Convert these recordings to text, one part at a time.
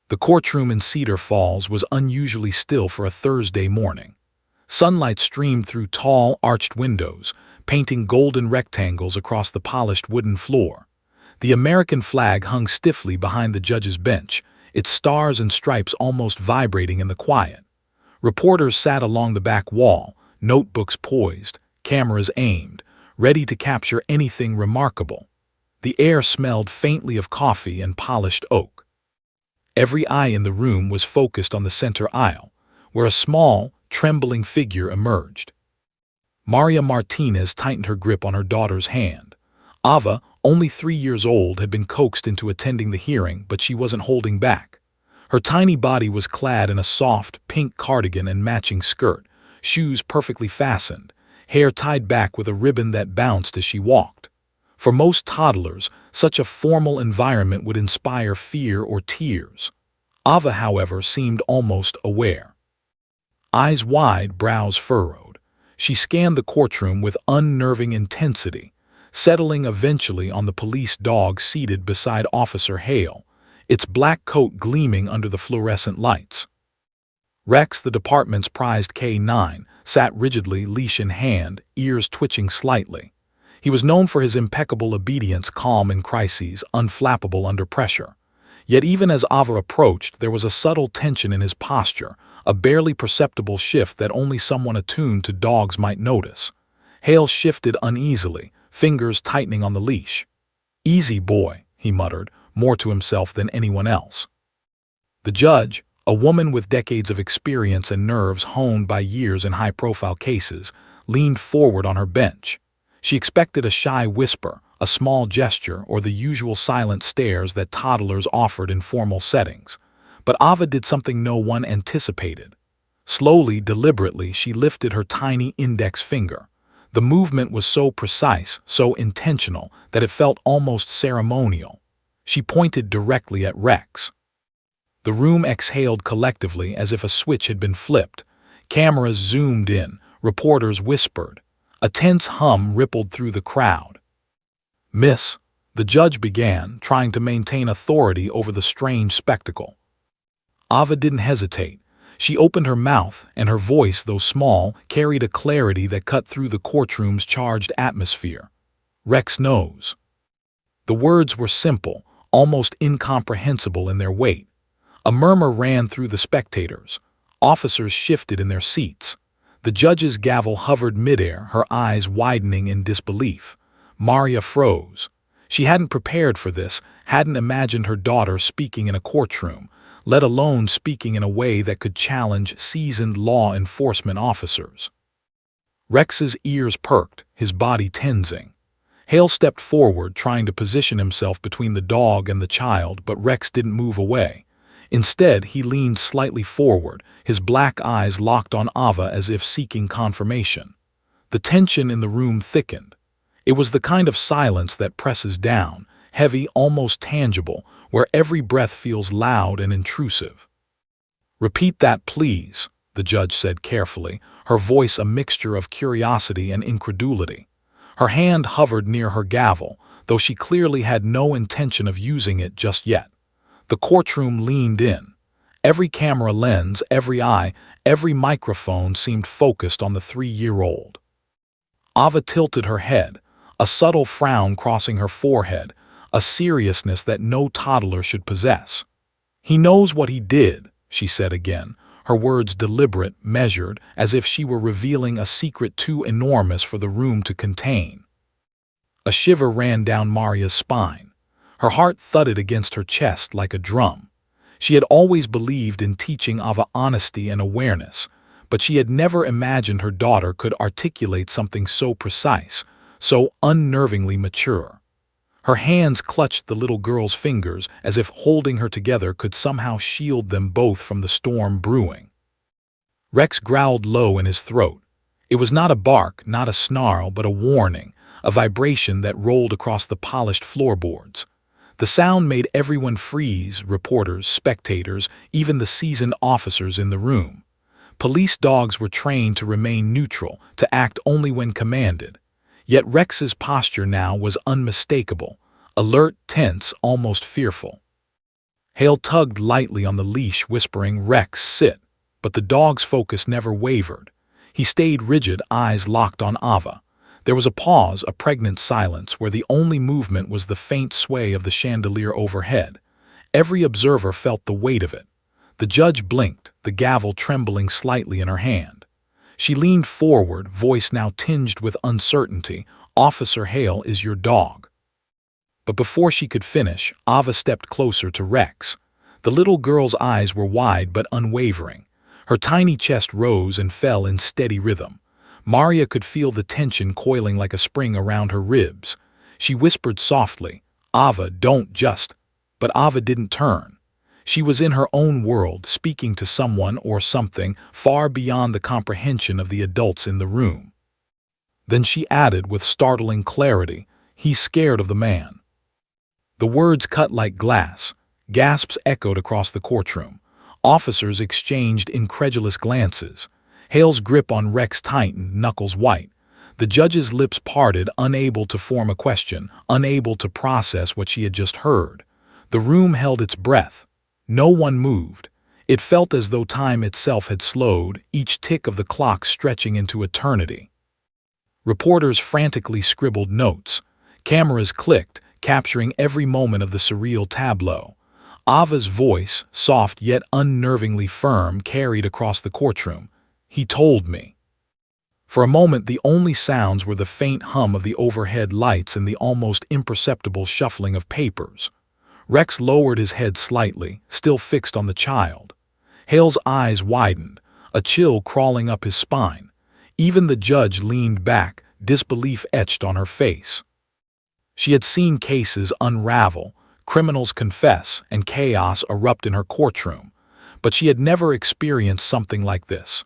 The courtroom in Cedar Falls was unusually still for a Thursday morning. Sunlight streamed through tall, arched windows, painting golden rectangles across the polished wooden floor. The American flag hung stiffly behind the judge's bench, its stars and stripes almost vibrating in the quiet. Reporters sat along the back wall, notebooks poised, cameras aimed, ready to capture anything remarkable. The air smelled faintly of coffee and polished oak. Every eye in the room was focused on the center aisle, where a small, trembling figure emerged. Maria Martinez tightened her grip on her daughter's hand. Ava, only 3 years old, had been coaxed into attending the hearing, but she wasn't holding back. Her tiny body was clad in a soft, pink cardigan and matching skirt, shoes perfectly fastened, hair tied back with a ribbon that bounced as she walked. For most toddlers, such a formal environment would inspire fear or tears. Ava, however, seemed almost aware. Eyes wide, brows furrowed, she scanned the courtroom with unnerving intensity, settling eventually on the police dog seated beside Officer Hale, its black coat gleaming under the fluorescent lights. Rex, the department's prized K9, sat rigidly, leash in hand, ears twitching slightly. He was known for his impeccable obedience, calm in crises, unflappable under pressure. Yet even as Ava approached, there was a subtle tension in his posture, a barely perceptible shift that only someone attuned to dogs might notice. Hale shifted uneasily, fingers tightening on the leash. "Easy, boy," he muttered, more to himself than anyone else. The judge, a woman with decades of experience and nerves honed by years in high-profile cases, leaned forward on her bench. She expected a shy whisper, a small gesture, or the usual silent stares that toddlers offered in formal settings. But Ava did something no one anticipated. Slowly, deliberately, she lifted her tiny index finger. The movement was so precise, so intentional, that it felt almost ceremonial. She pointed directly at Rex. The room exhaled collectively as if a switch had been flipped. Cameras zoomed in, reporters whispered. A tense hum rippled through the crowd. "Miss," the judge began, trying to maintain authority over the strange spectacle. Ava didn't hesitate. She opened her mouth, and her voice, though small, carried a clarity that cut through the courtroom's charged atmosphere. "Rex knows." The words were simple, almost incomprehensible in their weight. A murmur ran through the spectators. Officers shifted in their seats. The judge's gavel hovered midair, her eyes widening in disbelief. Maria froze. She hadn't prepared for this, hadn't imagined her daughter speaking in a courtroom, let alone speaking in a way that could challenge seasoned law enforcement officers. Rex's ears perked, his body tensing. Hale stepped forward, trying to position himself between the dog and the child, but Rex didn't move away. Instead, he leaned slightly forward, his black eyes locked on Ava as if seeking confirmation. The tension in the room thickened. It was the kind of silence that presses down, heavy, almost tangible, where every breath feels loud and intrusive. "Repeat that, please," the judge said carefully, her voice a mixture of curiosity and incredulity. Her hand hovered near her gavel, though she clearly had no intention of using it just yet. The courtroom leaned in. Every camera lens, every eye, every microphone seemed focused on the 3-year-old. Ava tilted her head, a subtle frown crossing her forehead, a seriousness that no toddler should possess. "He knows what he did," she said again, her words deliberate, measured, as if she were revealing a secret too enormous for the room to contain. A shiver ran down Maria's spine. Her heart thudded against her chest like a drum. She had always believed in teaching Ava honesty and awareness, but she had never imagined her daughter could articulate something so precise, so unnervingly mature. Her hands clutched the little girl's fingers as if holding her together could somehow shield them both from the storm brewing. Rex growled low in his throat. It was not a bark, not a snarl, but a warning, a vibration that rolled across the polished floorboards. The sound made everyone freeze, reporters, spectators, even the seasoned officers in the room. Police dogs were trained to remain neutral, to act only when commanded. Yet Rex's posture now was unmistakable, alert, tense, almost fearful. Hale tugged lightly on the leash, whispering, "Rex, sit." But the dog's focus never wavered. He stayed rigid, eyes locked on Ava. There was a pause, a pregnant silence, where the only movement was the faint sway of the chandelier overhead. Every observer felt the weight of it. The judge blinked, the gavel trembling slightly in her hand. She leaned forward, voice now tinged with uncertainty. "Officer Hale is your dog." But before she could finish, Ava stepped closer to Rex. The little girl's eyes were wide but unwavering. Her tiny chest rose and fell in steady rhythm. Maria could feel the tension coiling like a spring around her ribs. She whispered softly, "Ava, don't just..." But Ava didn't turn. She was in her own world, speaking to someone or something far beyond the comprehension of the adults in the room. Then she added with startling clarity, "He's scared of the man." The words cut like glass. Gasps echoed across the courtroom. Officers exchanged incredulous glances. Hale's grip on Rex tightened, knuckles white. The judge's lips parted, unable to form a question, unable to process what she had just heard. The room held its breath. No one moved. It felt as though time itself had slowed, each tick of the clock stretching into eternity. Reporters frantically scribbled notes. Cameras clicked, capturing every moment of the surreal tableau. Ava's voice, soft yet unnervingly firm, carried across the courtroom. "He told me." For a moment, the only sounds were the faint hum of the overhead lights and the almost imperceptible shuffling of papers. Rex lowered his head slightly, still fixed on the child. Hale's eyes widened, a chill crawling up his spine. Even the judge leaned back, disbelief etched on her face. She had seen cases unravel, criminals confess, and chaos erupt in her courtroom, but she had never experienced something like this.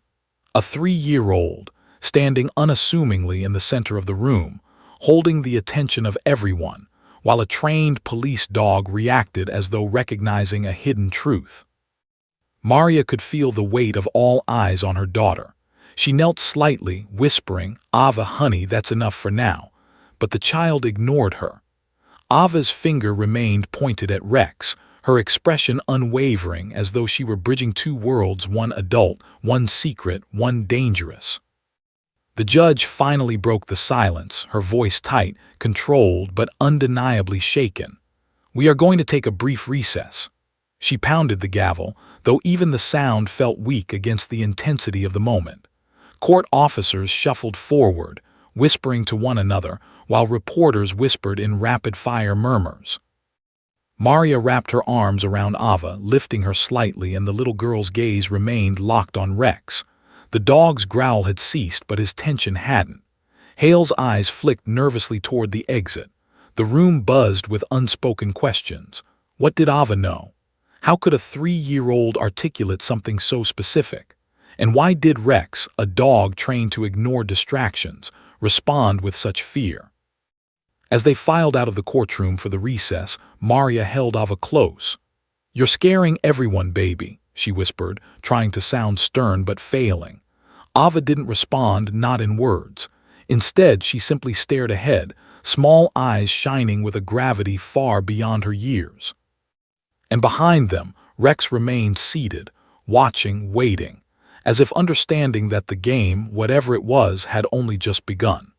A 3-year-old, standing unassumingly in the center of the room, holding the attention of everyone, while a trained police dog reacted as though recognizing a hidden truth. Maria could feel the weight of all eyes on her daughter. She knelt slightly, whispering, "Ava, honey, that's enough for now." But the child ignored her. Ava's finger remained pointed at Rex, her expression unwavering, as though she were bridging two worlds, one adult, one secret, one dangerous. The judge finally broke the silence, her voice tight, controlled, but undeniably shaken. "We are going to take a brief recess." She pounded the gavel, though even the sound felt weak against the intensity of the moment. Court officers shuffled forward, whispering to one another, while reporters whispered in rapid-fire murmurs. Maria wrapped her arms around Ava, lifting her slightly, and the little girl's gaze remained locked on Rex. The dog's growl had ceased, but his tension hadn't. Hale's eyes flicked nervously toward the exit. The room buzzed with unspoken questions. What did Ava know? How could a 3-year-old articulate something so specific? And why did Rex, a dog trained to ignore distractions, respond with such fear? As they filed out of the courtroom for the recess, Maria held Ava close. "You're scaring everyone, baby," she whispered, trying to sound stern but failing. Ava didn't respond, not in words. Instead, she simply stared ahead, small eyes shining with a gravity far beyond her years. And behind them, Rex remained seated, watching, waiting, as if understanding that the game, whatever it was, had only just begun.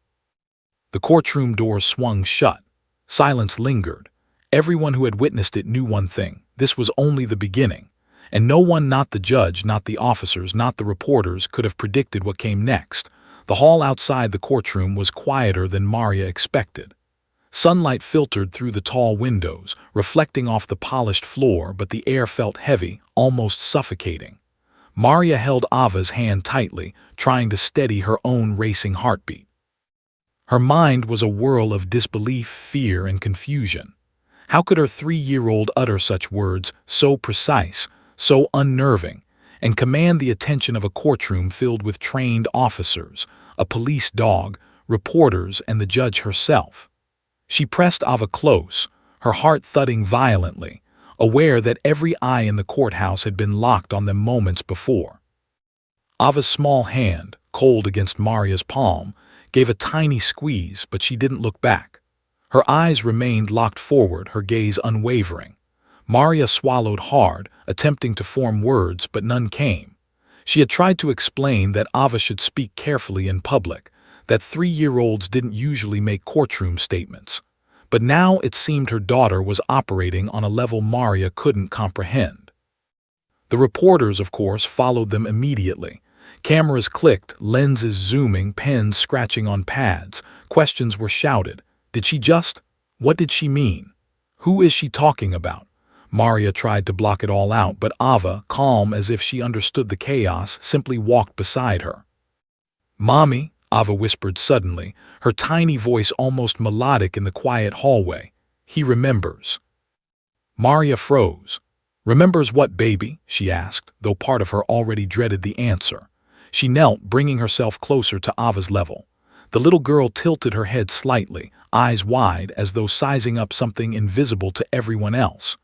The courtroom doors swung shut. Silence lingered. Everyone who had witnessed it knew one thing: this was only the beginning. And no one, not the judge, not the officers, not the reporters, could have predicted what came next. The hall outside the courtroom was quieter than Maria expected. Sunlight filtered through the tall windows, reflecting off the polished floor, but the air felt heavy, almost suffocating. Maria held Ava's hand tightly, trying to steady her own racing heartbeat. Her mind was a whirl of disbelief, fear, and confusion. How could her 3-year-old utter such words, so precise, so unnerving, and command the attention of a courtroom filled with trained officers, a police dog, reporters, and the judge herself? She pressed Ava close, her heart thudding violently, aware that every eye in the courthouse had been locked on them moments before. Ava's small hand, cold against Maria's palm, gave a tiny squeeze, but she didn't look back. Her eyes remained locked forward, her gaze unwavering. Maria swallowed hard, attempting to form words, but none came. She had tried to explain that Ava should speak carefully in public, that 3-year-olds didn't usually make courtroom statements. But now it seemed her daughter was operating on a level Maria couldn't comprehend. The reporters, of course, followed them immediately. Cameras clicked, lenses zooming, pens scratching on pads. Questions were shouted. Did she just? What did she mean? Who is she talking about? Maria tried to block it all out, but Ava, calm as if she understood the chaos, simply walked beside her. "Mommy," Ava whispered suddenly, her tiny voice almost melodic in the quiet hallway. "He remembers." Maria froze. "Remembers what, baby?" she asked, though part of her already dreaded the answer. She knelt, bringing herself closer to Ava's level. The little girl tilted her head slightly, eyes wide, as though sizing up something invisible to everyone else.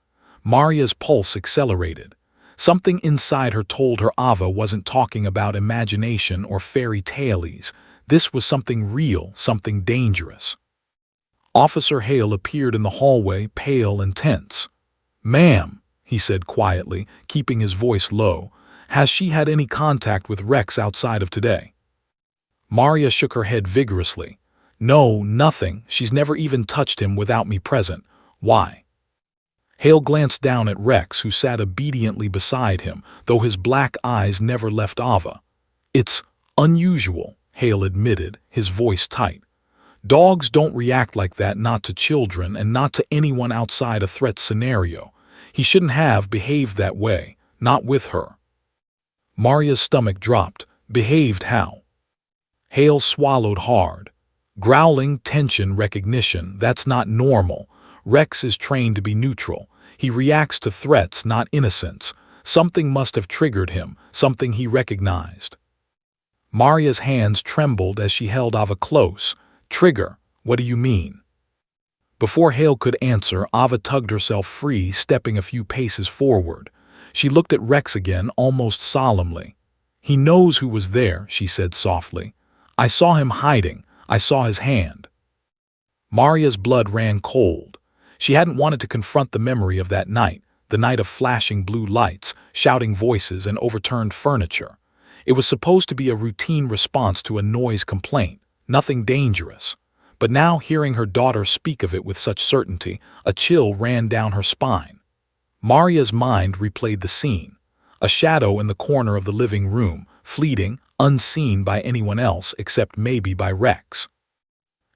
Maria's pulse accelerated. Something inside her told her Ava wasn't talking about imagination or fairy tales. This was something real, something dangerous. Officer Hale appeared in the hallway, pale and tense. "Ma'am," he said quietly, keeping his voice low, "has she had any contact with Rex outside of today?" Maria shook her head vigorously. "No, nothing. She's never even touched him without me present. Why?" Hale glanced down at Rex, who sat obediently beside him, though his black eyes never left Ava. "It's unusual," Hale admitted, his voice tight. "Dogs don't react like that, not to children and not to anyone outside a threat scenario. He shouldn't have behaved that way, not with her." Maria's stomach dropped. Behaved how? Hale swallowed hard. Growling, tension, recognition, that's not normal. Rex is trained to be neutral. He reacts to threats, not innocence. Something must have triggered him, something he recognized. Maria's hands trembled as she held Ava close. "Trigger? What do you mean?" Before Hale could answer, Ava tugged herself free, stepping a few paces forward. She looked at Rex again, almost solemnly. "He knows who was there," she said softly. "I saw him hiding. I saw his hand." Maria's blood ran cold. She hadn't wanted to confront the memory of that night, the night of flashing blue lights, shouting voices, and overturned furniture. It was supposed to be a routine response to a noise complaint, nothing dangerous. But now, hearing her daughter speak of it with such certainty, a chill ran down her spine. Maria's mind replayed the scene. A shadow in the corner of the living room, fleeting, unseen by anyone else except maybe by Rex.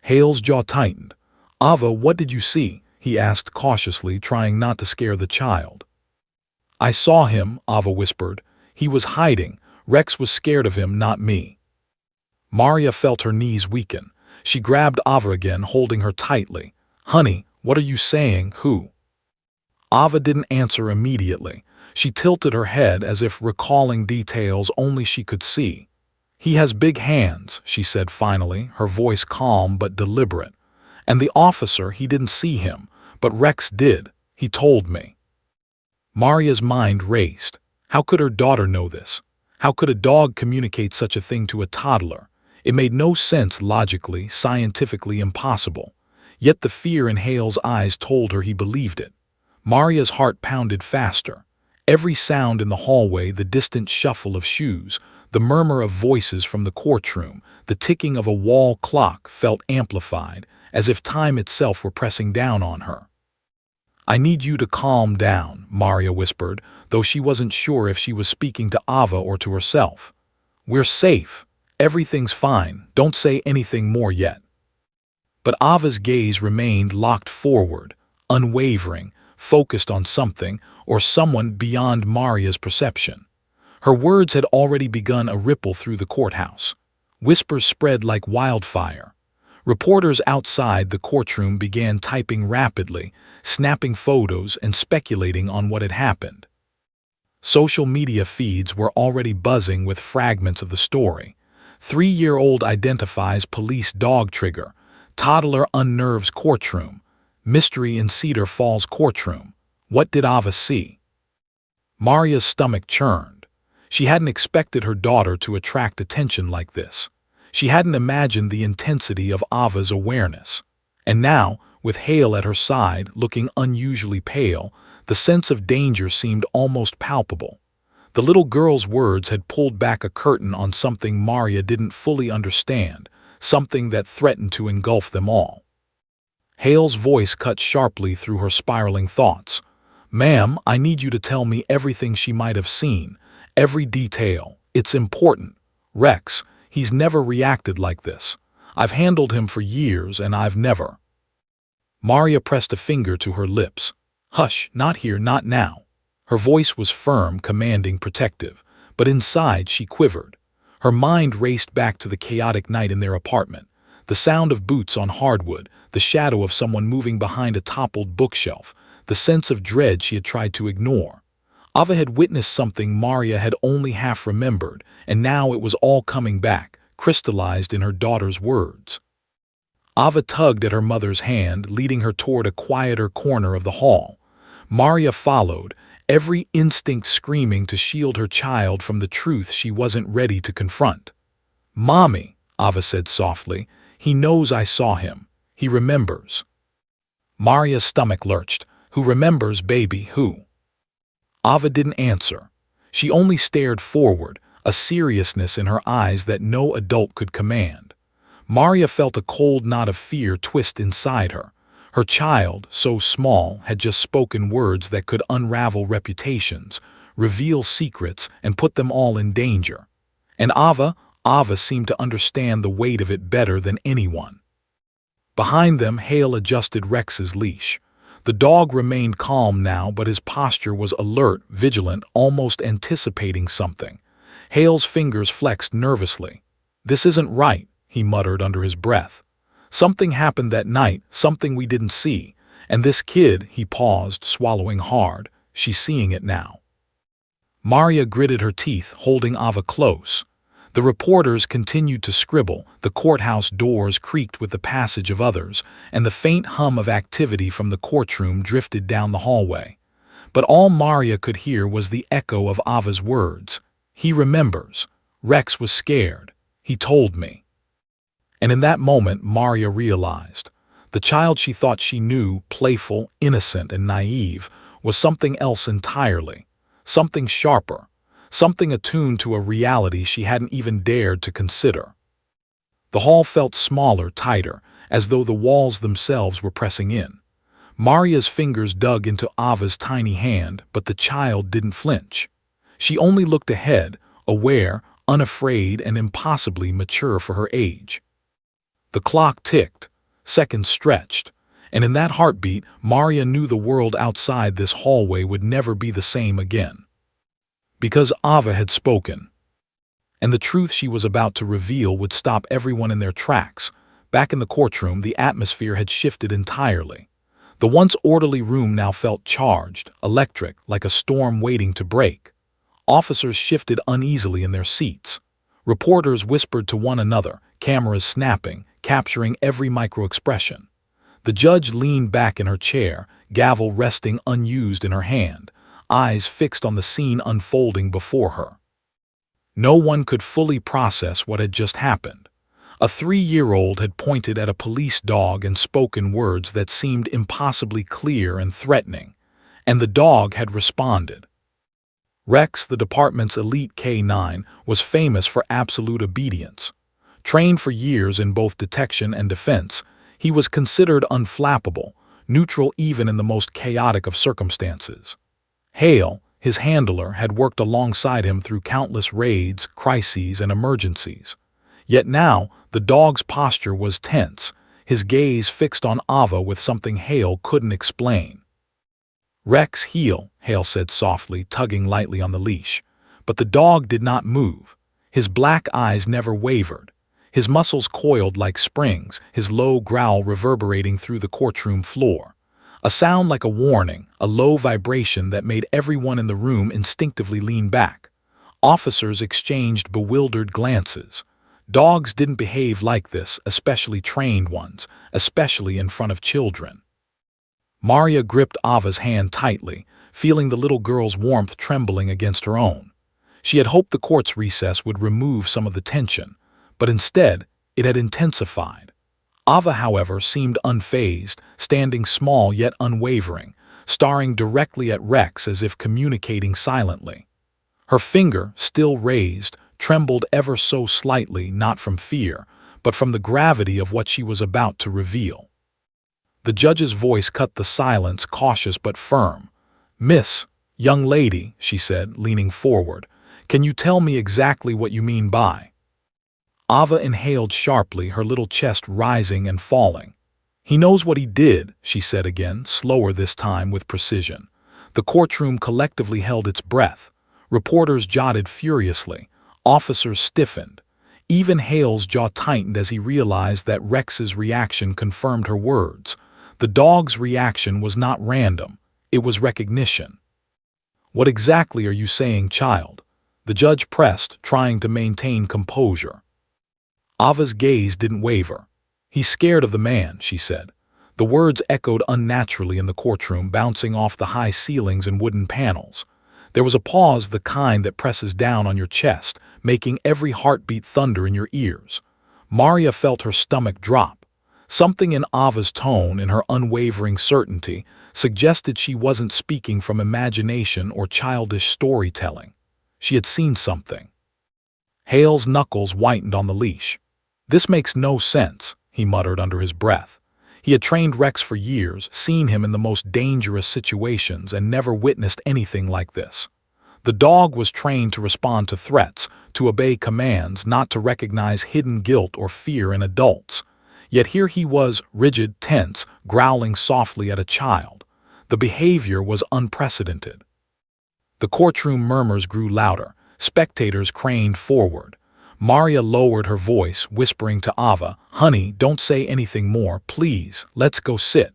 Hale's jaw tightened. "Ava, what did you see?" he asked cautiously, trying not to scare the child. "I saw him," Ava whispered. "He was hiding. Rex was scared of him, not me." Maria felt her knees weaken. She grabbed Ava again, holding her tightly. "Honey, what are you saying? Who?" Ava didn't answer immediately. She tilted her head as if recalling details only she could see. "He has big hands," she said finally, her voice calm but deliberate. "And the officer, he didn't see him, but Rex did. He told me." Maria's mind raced. How could her daughter know this? How could a dog communicate such a thing to a toddler? It made no sense logically, scientifically impossible. Yet the fear in Hale's eyes told her he believed it. Maria's heart pounded faster. Every sound in the hallway, the distant shuffle of shoes, the murmur of voices from the courtroom, the ticking of a wall clock felt amplified, as if time itself were pressing down on her. "I need you to calm down," Maria whispered, though she wasn't sure if she was speaking to Ava or to herself. "We're safe. Everything's fine. Don't say anything more yet." But Ava's gaze remained locked forward, unwavering, focused on something or someone beyond Maria's perception. Her words had already begun a ripple through the courthouse. Whispers spread like wildfire. Reporters outside the courtroom began typing rapidly, snapping photos and speculating on what had happened. Social media feeds were already buzzing with fragments of the story. 3-year-old identifies police dog trigger. Toddler unnerves courtroom. Mystery in Cedar Falls courtroom. What did Ava see? Maria's stomach churned. She hadn't expected her daughter to attract attention like this. She hadn't imagined the intensity of Ava's awareness. And now, with Hale at her side, looking unusually pale, The sense of danger seemed almost palpable. The little girl's words had pulled back a curtain on something Maria didn't fully understand, something that threatened to engulf them all. Hale's voice cut sharply through her spiraling thoughts. "Ma'am, I need you to tell me everything she might have seen, every detail. It's important. Rex, he's never reacted like this. I've handled him for years and I've never." Maria pressed a finger to her lips. "Hush, not here, not now." Her voice was firm, commanding, protective, but inside she quivered. Her mind raced back to the chaotic night in their apartment. The sound of boots on hardwood, the shadow of someone moving behind a toppled bookshelf, the sense of dread she had tried to ignore. Ava had witnessed something Maria had only half remembered, and now it was all coming back, crystallized in her daughter's words. Ava tugged at her mother's hand, leading her toward a quieter corner of the hall. Maria followed, every instinct screaming to shield her child from the truth she wasn't ready to confront. "Mommy," Ava said softly, "he knows I saw him. He remembers." Maria's stomach lurched. "Who remembers, baby, who?" Ava didn't answer. She only stared forward, a seriousness in her eyes that no adult could command. Maria felt a cold knot of fear twist inside her. Her child, so small, had just spoken words that could unravel reputations, reveal secrets, and put them all in danger. And Ava seemed to understand the weight of it better than anyone. Behind them, Hale adjusted Rex's leash. The dog remained calm now, but his posture was alert, vigilant, almost anticipating something. Hale's fingers flexed nervously. "This isn't right," he muttered under his breath. "Something happened that night, something we didn't see. And this kid," he paused, swallowing hard, "she's seeing it now." Maria gritted her teeth, holding Ava close. The reporters continued to scribble, the courthouse doors creaked with the passage of others, and the faint hum of activity from the courtroom drifted down the hallway. But all Maria could hear was the echo of Ava's words. "He remembers. Rex was scared. He told me." And in that moment, Maria realized. The child she thought she knew, playful, innocent, and naive, was something else entirely. Something sharper. Something attuned to a reality she hadn't even dared to consider. The hall felt smaller, tighter, as though the walls themselves were pressing in. Maria's fingers dug into Ava's tiny hand, but the child didn't flinch. She only looked ahead, aware, unafraid, and impossibly mature for her age. The clock ticked, seconds stretched, and in that heartbeat, Maria knew the world outside this hallway would never be the same again. Because Ava had spoken. And the truth she was about to reveal would stop everyone in their tracks. Back in the courtroom, the atmosphere had shifted entirely. The once orderly room now felt charged, electric, like a storm waiting to break. Officers shifted uneasily in their seats. Reporters whispered to one another, cameras snapping, capturing every micro-expression. The judge leaned back in her chair, gavel resting unused in her hand, eyes fixed on the scene unfolding before her. No one could fully process what had just happened. A 3-year-old had pointed at a police dog and spoken words that seemed impossibly clear and threatening, and the dog had responded. Rex, the department's elite K9, was famous for absolute obedience. Trained for years in both detection and defense, he was considered unflappable, neutral even in the most chaotic of circumstances. Hale, his handler, had worked alongside him through countless raids, crises, and emergencies. Yet now, the dog's posture was tense, his gaze fixed on Ava with something Hale couldn't explain. "Rex, heel," Hale said softly, tugging lightly on the leash. But the dog did not move. His black eyes never wavered. His muscles coiled like springs, his low growl reverberating through the courtroom floor. A sound like a warning, a low vibration that made everyone in the room instinctively lean back. Officers exchanged bewildered glances. Dogs didn't behave like this, especially trained ones, especially in front of children. Maria gripped Ava's hand tightly, feeling the little girl's warmth trembling against her own. She had hoped the court's recess would remove some of the tension, but instead, it had intensified. Ava, however, seemed unfazed, standing small yet unwavering, staring directly at Rex as if communicating silently. Her finger, still raised, trembled ever so slightly, not from fear, but from the gravity of what she was about to reveal. The judge's voice cut the silence, cautious but firm. "Miss, young lady," she said, leaning forward, "can you tell me exactly what you mean by?" Ava inhaled sharply, her little chest rising and falling. "He knows what he did," she said again, slower this time with precision. The courtroom collectively held its breath. Reporters jotted furiously. Officers stiffened. Even Hale's jaw tightened as he realized that Rex's reaction confirmed her words. The dog's reaction was not random. It was recognition. "What exactly are you saying, child?" The judge pressed, trying to maintain composure. Ava's gaze didn't waver. "He's scared of the man," she said. The words echoed unnaturally in the courtroom, bouncing off the high ceilings and wooden panels. There was a pause, the kind that presses down on your chest, making every heartbeat thunder in your ears. Maria felt her stomach drop. Something in Ava's tone, in her unwavering certainty, suggested she wasn't speaking from imagination or childish storytelling. She had seen something. Hale's knuckles whitened on the leash. "This makes no sense," he muttered under his breath. He had trained Rex for years, seen him in the most dangerous situations, and never witnessed anything like this. The dog was trained to respond to threats, to obey commands, not to recognize hidden guilt or fear in adults. Yet here he was, rigid, tense, growling softly at a child. The behavior was unprecedented. The courtroom murmurs grew louder. Spectators craned forward. Maria lowered her voice, whispering to Ava, "Honey, don't say anything more, please, let's go sit."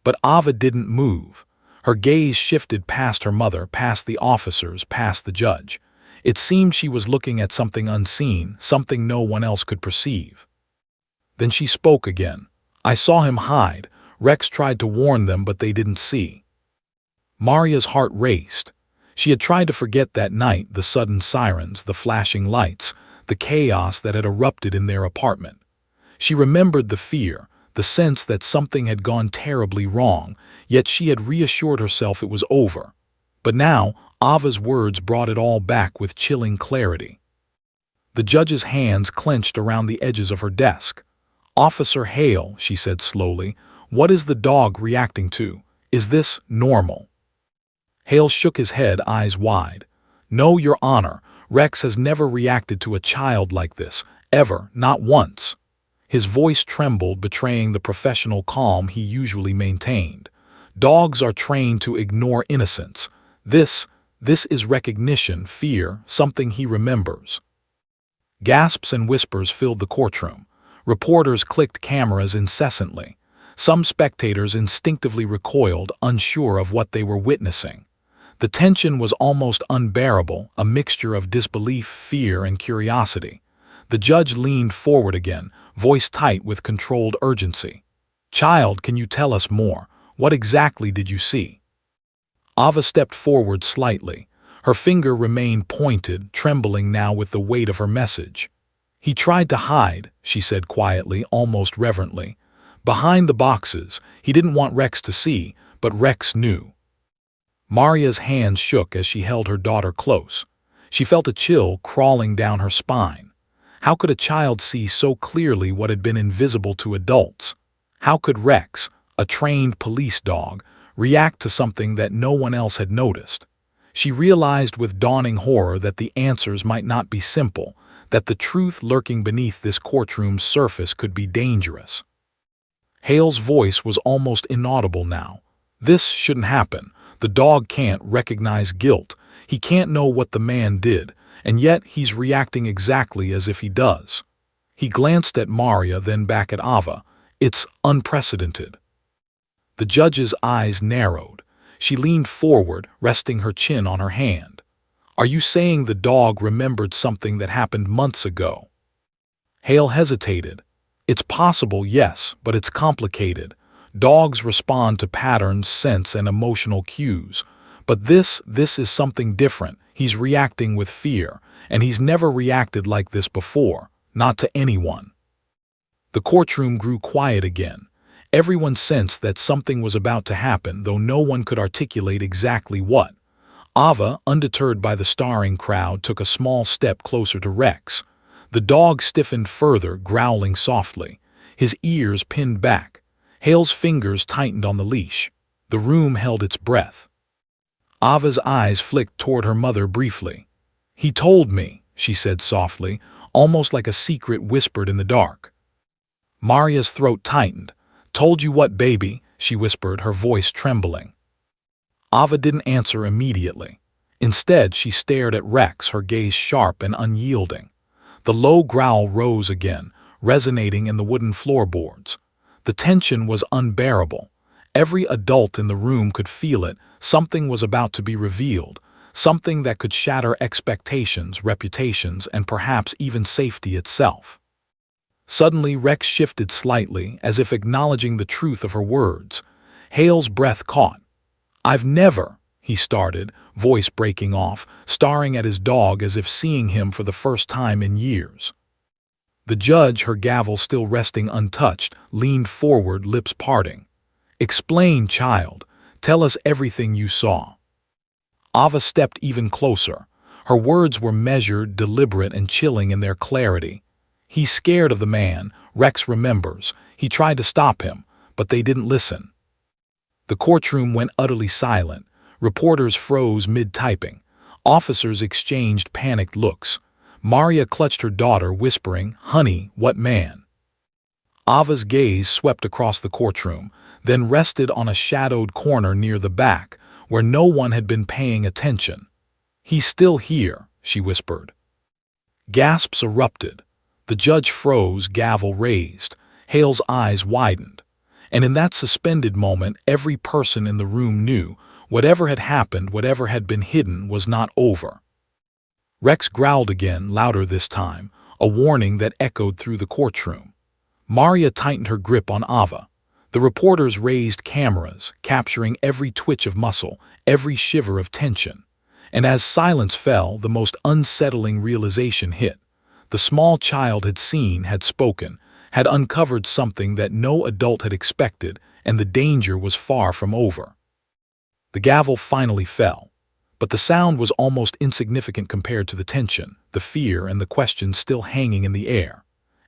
But Ava didn't move. Her gaze shifted past her mother, past the officers, past the judge. It seemed she was looking at something unseen, something no one else could perceive. Then she spoke again. "I saw him hide. Rex tried to warn them, but they didn't see." Maria's heart raced. She had tried to forget that night, the sudden sirens, the flashing lights, the chaos that had erupted in their apartment. She remembered the fear, the sense that something had gone terribly wrong, yet she had reassured herself it was over. But now, Ava's words brought it all back with chilling clarity. The judge's hands clenched around the edges of her desk. "Officer Hale," she said slowly, "what is the dog reacting to? Is this normal?" Hale shook his head, eyes wide. "No, Your Honor, Rex has never reacted to a child like this, ever, not once." His voice trembled, betraying the professional calm he usually maintained. "Dogs are trained to ignore innocence. This is recognition, fear, something he remembers." Gasps and whispers filled the courtroom. Reporters clicked cameras incessantly. Some spectators instinctively recoiled, unsure of what they were witnessing. The tension was almost unbearable, a mixture of disbelief, fear, and curiosity. The judge leaned forward again, voice tight with controlled urgency. "Child, can you tell us more? What exactly did you see?" Ava stepped forward slightly. Her finger remained pointed, trembling now with the weight of her message. "He tried to hide," she said quietly, almost reverently. "Behind the boxes. He didn't want Rex to see, but Rex knew." Maria's hands shook as she held her daughter close. She felt a chill crawling down her spine. How could a child see so clearly what had been invisible to adults? How could Rex, a trained police dog, react to something that no one else had noticed? She realized with dawning horror that the answers might not be simple, that the truth lurking beneath this courtroom's surface could be dangerous. Hale's voice was almost inaudible now. "This shouldn't happen. The dog can't recognize guilt. He can't know what the man did, and yet he's reacting exactly as if he does." He glanced at Maria, then back at Ava. "It's unprecedented." The judge's eyes narrowed. She leaned forward, resting her chin on her hand. "Are you saying the dog remembered something that happened months ago?" Hale hesitated. "It's possible, yes, but it's complicated. Dogs respond to patterns, scents, and emotional cues. But this is something different. He's reacting with fear, and he's never reacted like this before, not to anyone." The courtroom grew quiet again. Everyone sensed that something was about to happen, though no one could articulate exactly what. Ava, undeterred by the staring crowd, took a small step closer to Rex. The dog stiffened further, growling softly, his ears pinned back. Hale's fingers tightened on the leash. The room held its breath. Ava's eyes flicked toward her mother briefly. "He told me," she said softly, almost like a secret whispered in the dark. Maria's throat tightened. "Told you what, baby?" she whispered, her voice trembling. Ava didn't answer immediately. Instead, she stared at Rex, her gaze sharp and unyielding. The low growl rose again, resonating in the wooden floorboards. The tension was unbearable. Every adult in the room could feel it. Something was about to be revealed, something that could shatter expectations, reputations, and perhaps even safety itself. Suddenly, Rex shifted slightly, as if acknowledging the truth of her words. Hale's breath caught. "I've never," he started, voice breaking off, staring at his dog as if seeing him for the first time in years. The judge, her gavel still resting untouched, leaned forward, lips parting. "Explain, child. Tell us everything you saw." Ava stepped even closer. Her words were measured, deliberate, and chilling in their clarity. "He's scared of the man," Rex remembers. "He tried to stop him, but they didn't listen." The courtroom went utterly silent. Reporters froze mid-typing. Officers exchanged panicked looks. Maria clutched her daughter, whispering, "Honey, what man?" Ava's gaze swept across the courtroom, then rested on a shadowed corner near the back, where no one had been paying attention. "He's still here," she whispered. Gasps erupted. The judge froze, gavel raised. Hale's eyes widened. And in that suspended moment, every person in the room knew whatever had happened, whatever had been hidden, was not over. Rex growled again, louder this time, a warning that echoed through the courtroom. Maria tightened her grip on Ava. The reporters raised cameras, capturing every twitch of muscle, every shiver of tension. And as silence fell, the most unsettling realization hit. The small child had seen, had spoken, had uncovered something that no adult had expected, and the danger was far from over. The gavel finally fell, but the sound was almost insignificant compared to the tension, the fear, and the questions still hanging in the air.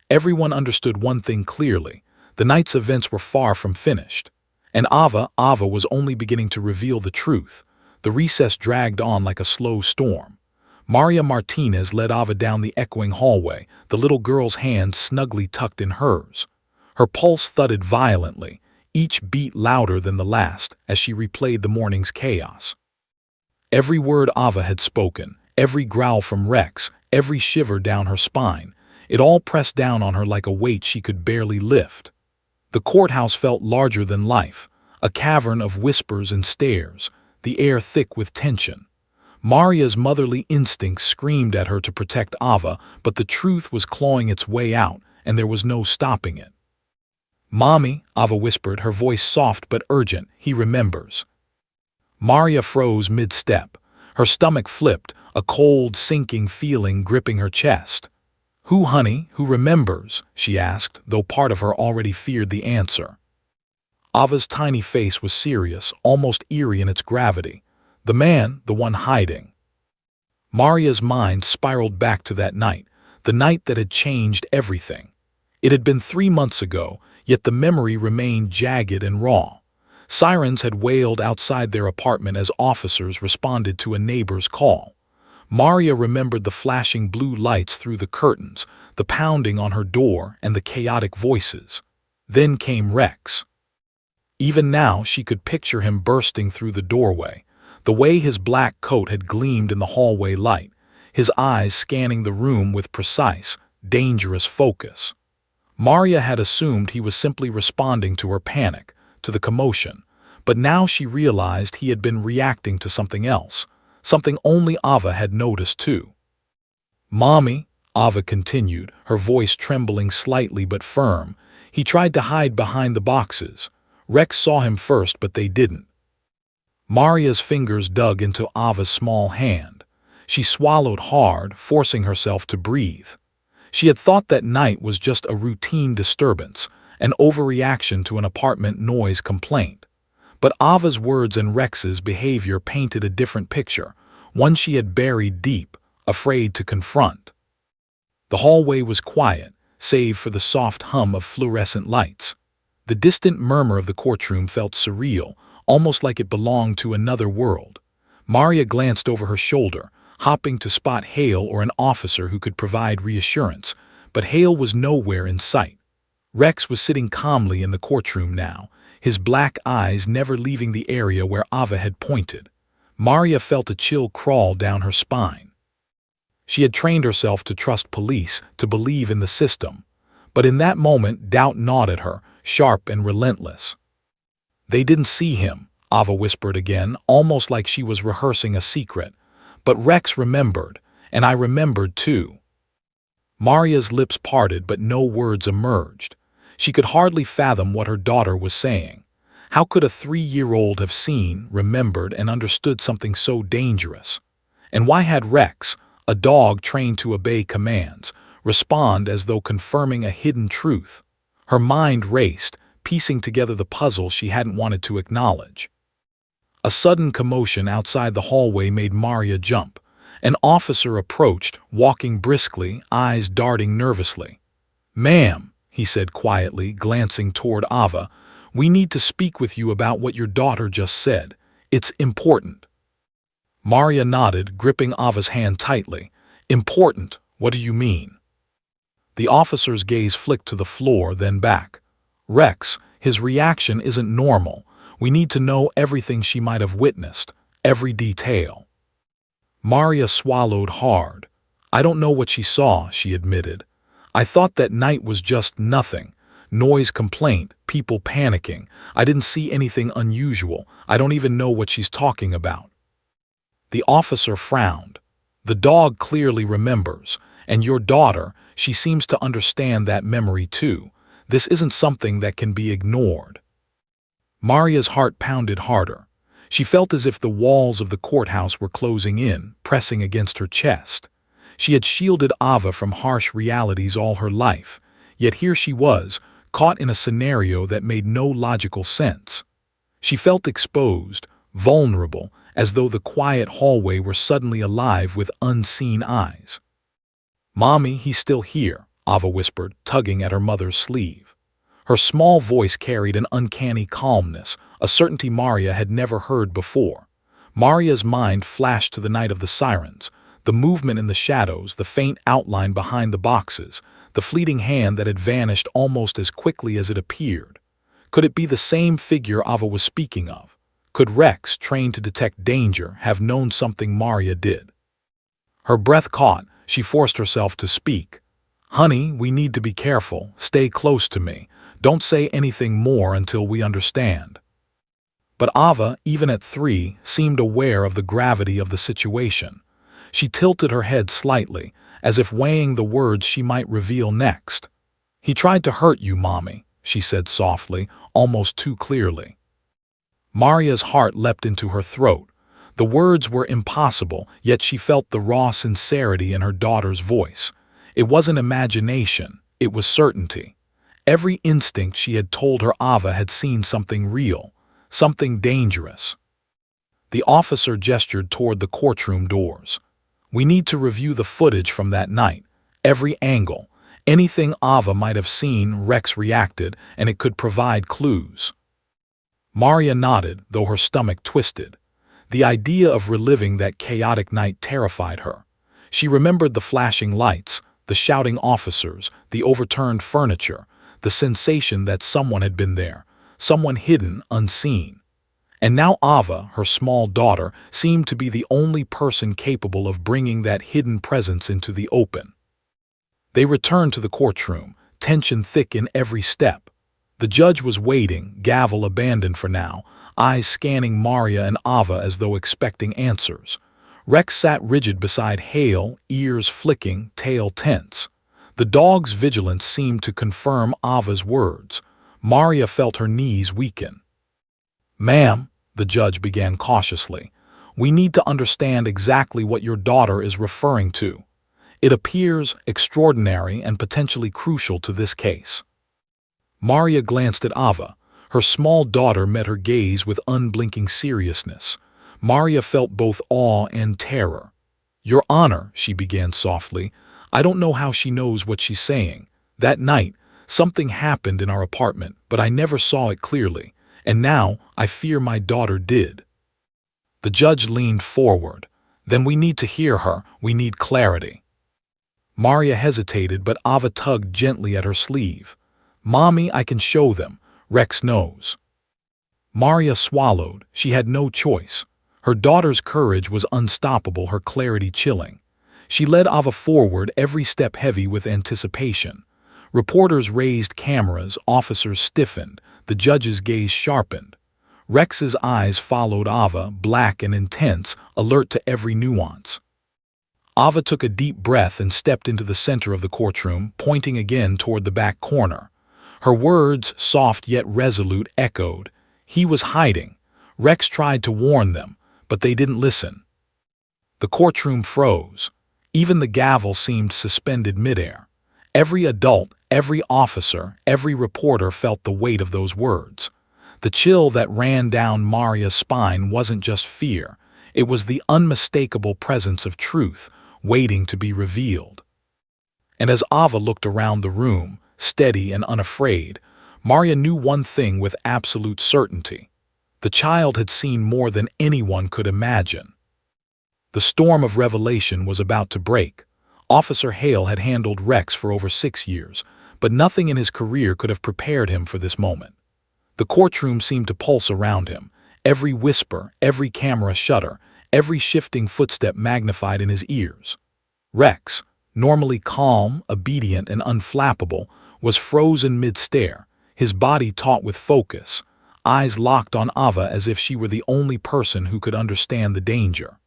Everyone understood one thing clearly: the night's events were far from finished. And Ava was only beginning to reveal the truth. The recess dragged on like a slow storm. Maria Martinez led Ava down the echoing hallway, the little girl's hand snugly tucked in hers. Her pulse thudded violently, each beat louder than the last, as she replayed the morning's chaos. Every word Ava had spoken, every growl from Rex, every shiver down her spine, it all pressed down on her like a weight she could barely lift. The courthouse felt larger than life, a cavern of whispers and stares, the air thick with tension. Maria's motherly instincts screamed at her to protect Ava, but the truth was clawing its way out, and there was no stopping it. "Mommy," Ava whispered, her voice soft but urgent, "he remembers." Maria froze mid-step. Her stomach flipped, a cold, sinking feeling gripping her chest. "Who, honey, who remembers?" she asked, though part of her already feared the answer. Ava's tiny face was serious, almost eerie in its gravity. "The man, the one hiding." Maria's mind spiraled back to that night, the night that had changed everything. It had been 3 months ago, yet the memory remained jagged and raw. Sirens had wailed outside their apartment as officers responded to a neighbor's call. Maria remembered the flashing blue lights through the curtains, the pounding on her door, and the chaotic voices. Then came Rex. Even now she could picture him bursting through the doorway, the way his black coat had gleamed in the hallway light, his eyes scanning the room with precise, dangerous focus. Maria had assumed he was simply responding to her panic, to the commotion, but now she realized he had been reacting to something else, something only Ava had noticed too. "Mommy," Ava continued, her voice trembling slightly but firm, "he tried to hide behind the boxes. Rex saw him first, but they didn't." Maria's fingers dug into Ava's small hand. She swallowed hard, forcing herself to breathe. She had thought that night was just a routine disturbance, an overreaction to an apartment noise complaint. But Ava's words and Rex's behavior painted a different picture, one she had buried deep, afraid to confront. The hallway was quiet, save for the soft hum of fluorescent lights. The distant murmur of the courtroom felt surreal, almost like it belonged to another world. Maria glanced over her shoulder, hoping to spot Hale or an officer who could provide reassurance, but Hale was nowhere in sight. Rex was sitting calmly in the courtroom now, his black eyes never leaving the area where Ava had pointed. Maria felt a chill crawl down her spine. She had trained herself to trust police, to believe in the system. But in that moment, doubt gnawed at her, sharp and relentless. "They didn't see him," Ava whispered again, almost like she was rehearsing a secret. "But Rex remembered, and I remembered too." Maria's lips parted, but no words emerged. She could hardly fathom what her daughter was saying. How could a 3-year-old have seen, remembered, and understood something so dangerous? And why had Rex, a dog trained to obey commands, respond as though confirming a hidden truth? Her mind raced, piecing together the puzzle she hadn't wanted to acknowledge. A sudden commotion outside the hallway made Maria jump. An officer approached, walking briskly, eyes darting nervously. "Ma'am," he said quietly, glancing toward Ava, "we need to speak with you about what your daughter just said. It's important." Maria nodded, gripping Ava's hand tightly. "Important? What do you mean?" The officer's gaze flicked to the floor, then back. "Rex, his reaction isn't normal. We need to know everything she might have witnessed, every detail." Maria swallowed hard. "I don't know what she saw," she admitted. "I thought that night was just nothing. Noise complaint, people panicking. I didn't see anything unusual. I don't even know what she's talking about." The officer frowned. "The dog clearly remembers, and your daughter, she seems to understand that memory too. This isn't something that can be ignored." Maria's heart pounded harder. She felt as if the walls of the courthouse were closing in, pressing against her chest. She had shielded Ava from harsh realities all her life, yet here she was, caught in a scenario that made no logical sense. She felt exposed, vulnerable, as though the quiet hallway were suddenly alive with unseen eyes. "Mommy, he's still here," Ava whispered, tugging at her mother's sleeve. Her small voice carried an uncanny calmness, a certainty Maria had never heard before. Maria's mind flashed to the night of the sirens, the movement in the shadows, the faint outline behind the boxes, the fleeting hand that had vanished almost as quickly as it appeared. Could it be the same figure Ava was speaking of? Could Rex, trained to detect danger, have known something Maria did? Her breath caught. She forced herself to speak. "Honey, we need to be careful. Stay close to me. Don't say anything more until we understand." But Ava, even at 3, seemed aware of the gravity of the situation. She tilted her head slightly, as if weighing the words she might reveal next. "He tried to hurt you, Mommy," she said softly, almost too clearly. Maria's heart leapt into her throat. The words were impossible, yet she felt the raw sincerity in her daughter's voice. It wasn't imagination, it was certainty. Every instinct she had told her Ava had seen something real, something dangerous. The officer gestured toward the courtroom doors. "We need to review the footage from that night, every angle. Anything Ava might have seen, Rex reacted, and it could provide clues." Maria nodded, though her stomach twisted. The idea of reliving that chaotic night terrified her. She remembered the flashing lights, the shouting officers, the overturned furniture, the sensation that someone had been there, someone hidden, unseen. And now Ava, her small daughter, seemed to be the only person capable of bringing that hidden presence into the open. They returned to the courtroom, tension thick in every step. The judge was waiting, gavel abandoned for now, eyes scanning Maria and Ava as though expecting answers. Rex sat rigid beside Hale, ears flicking, tail tense. The dog's vigilance seemed to confirm Ava's words. Maria felt her knees weaken. "Ma'am," the judge began cautiously, "we need to understand exactly what your daughter is referring to. It appears extraordinary and potentially crucial to this case." Maria glanced at Ava. Her small daughter met her gaze with unblinking seriousness. Maria felt both awe and terror. "Your Honor," she began softly, "I don't know how she knows what she's saying. That night, something happened in our apartment, but I never saw it clearly, and now I fear my daughter did." The judge leaned forward. "Then we need to hear her. We need clarity." Maria hesitated, but Ava tugged gently at her sleeve. "Mommy, I can show them. Rex knows." Maria swallowed. She had no choice. Her daughter's courage was unstoppable, her clarity chilling. She led Ava forward, every step heavy with anticipation. Reporters raised cameras, officers stiffened, the judge's gaze sharpened. Rex's eyes followed Ava, black and intense, alert to every nuance. Ava took a deep breath and stepped into the center of the courtroom, pointing again toward the back corner. Her words, soft yet resolute, echoed. He was hiding. Rex tried to warn them, but they didn't listen. The courtroom froze. Even the gavel seemed suspended midair. Every adult, every officer, every reporter felt the weight of those words. The chill that ran down Maria's spine wasn't just fear. It was the unmistakable presence of truth, waiting to be revealed. And as Ava looked around the room, steady and unafraid, Maria knew one thing with absolute certainty. The child had seen more than anyone could imagine. The storm of revelation was about to break. Officer Hale had handled Rex for over 6 years, but nothing in his career could have prepared him for this moment. The courtroom seemed to pulse around him, every whisper, every camera shutter, every shifting footstep magnified in his ears. Rex, normally calm, obedient, and unflappable, was frozen mid-stare, his body taut with focus, eyes locked on Ava as if she were the only person who could understand the danger.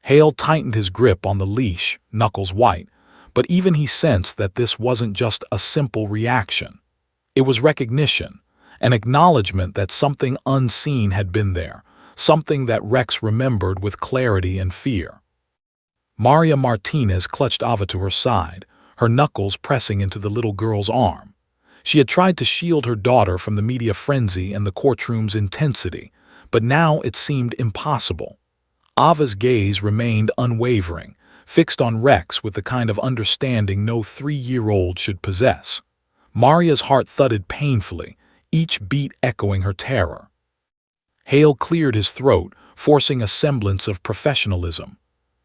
Hale tightened his grip on the leash, knuckles white, but even he sensed that this wasn't just a simple reaction. It was recognition, an acknowledgement that something unseen had been there, something that Rex remembered with clarity and fear. Maria Martinez clutched Ava to her side, her knuckles pressing into the little girl's arm. She had tried to shield her daughter from the media frenzy and the courtroom's intensity, but now it seemed impossible. Ava's gaze remained unwavering, fixed on Rex with the kind of understanding no 3-year-old should possess. Maria's heart thudded painfully, each beat echoing her terror. Hale cleared his throat, forcing a semblance of professionalism.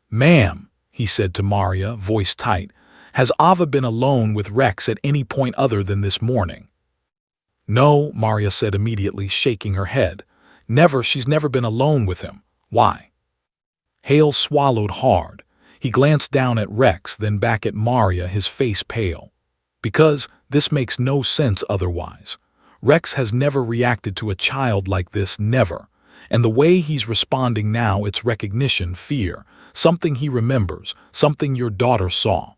"Ma'am," he said to Maria, voice tight, "has Ava been alone with Rex at any point other than this morning?" "No," Maria said immediately, shaking her head. "Never, she's never been alone with him. Why?" Hale swallowed hard. He glanced down at Rex, then back at Maria, his face pale. "Because this makes no sense otherwise. Rex has never reacted to a child like this, never. And the way he's responding now, it's recognition, fear, something he remembers, something your daughter saw."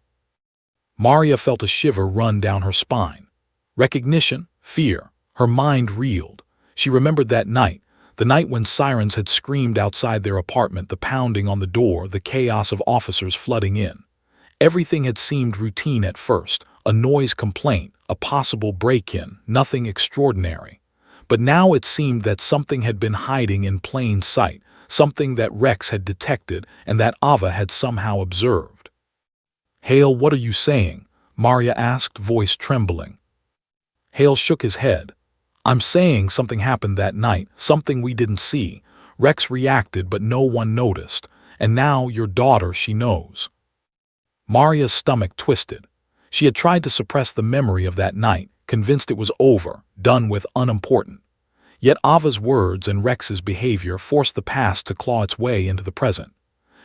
Maria felt a shiver run down her spine. Recognition, fear, her mind reeled. She remembered that night, the night when sirens had screamed outside their apartment, the pounding on the door, the chaos of officers flooding in. Everything had seemed routine at first, a noise complaint, a possible break-in, nothing extraordinary. But now it seemed that something had been hiding in plain sight, something that Rex had detected and that Ava had somehow observed. "Hale, what are you saying?" Maria asked, voice trembling. Hale shook his head. "I'm saying something happened that night, something we didn't see. Rex reacted, but no one noticed. And now your daughter, she knows." Maria's stomach twisted. She had tried to suppress the memory of that night, convinced it was over, done with, unimportant. Yet Ava's words and Rex's behavior forced the past to claw its way into the present.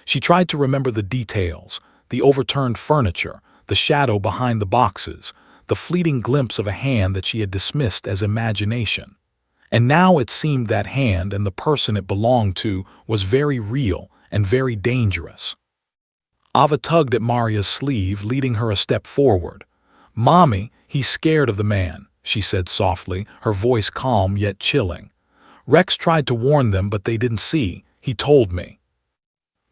She tried to remember the details, the overturned furniture, the shadow behind the boxes, the fleeting glimpse of a hand that she had dismissed as imagination. And now it seemed that hand and the person it belonged to was very real and very dangerous. Ava tugged at Maria's sleeve, leading her a step forward. "Mommy, he's scared of the man," she said softly, her voice calm yet chilling. "Rex tried to warn them, but they didn't see. He told me."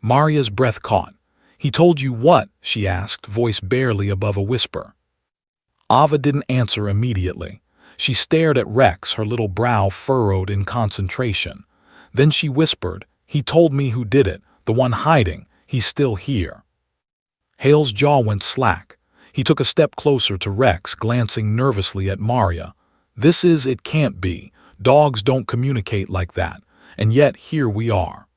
Maria's breath caught. "He told you what?" she asked, voice barely above a whisper. Ava didn't answer immediately. She stared at Rex, her little brow furrowed in concentration. Then she whispered, "He told me who did it, the one hiding. He's still here." Hale's jaw went slack. He took a step closer to Rex, glancing nervously at Maria. It can't be. Dogs don't communicate like that. And yet here we are."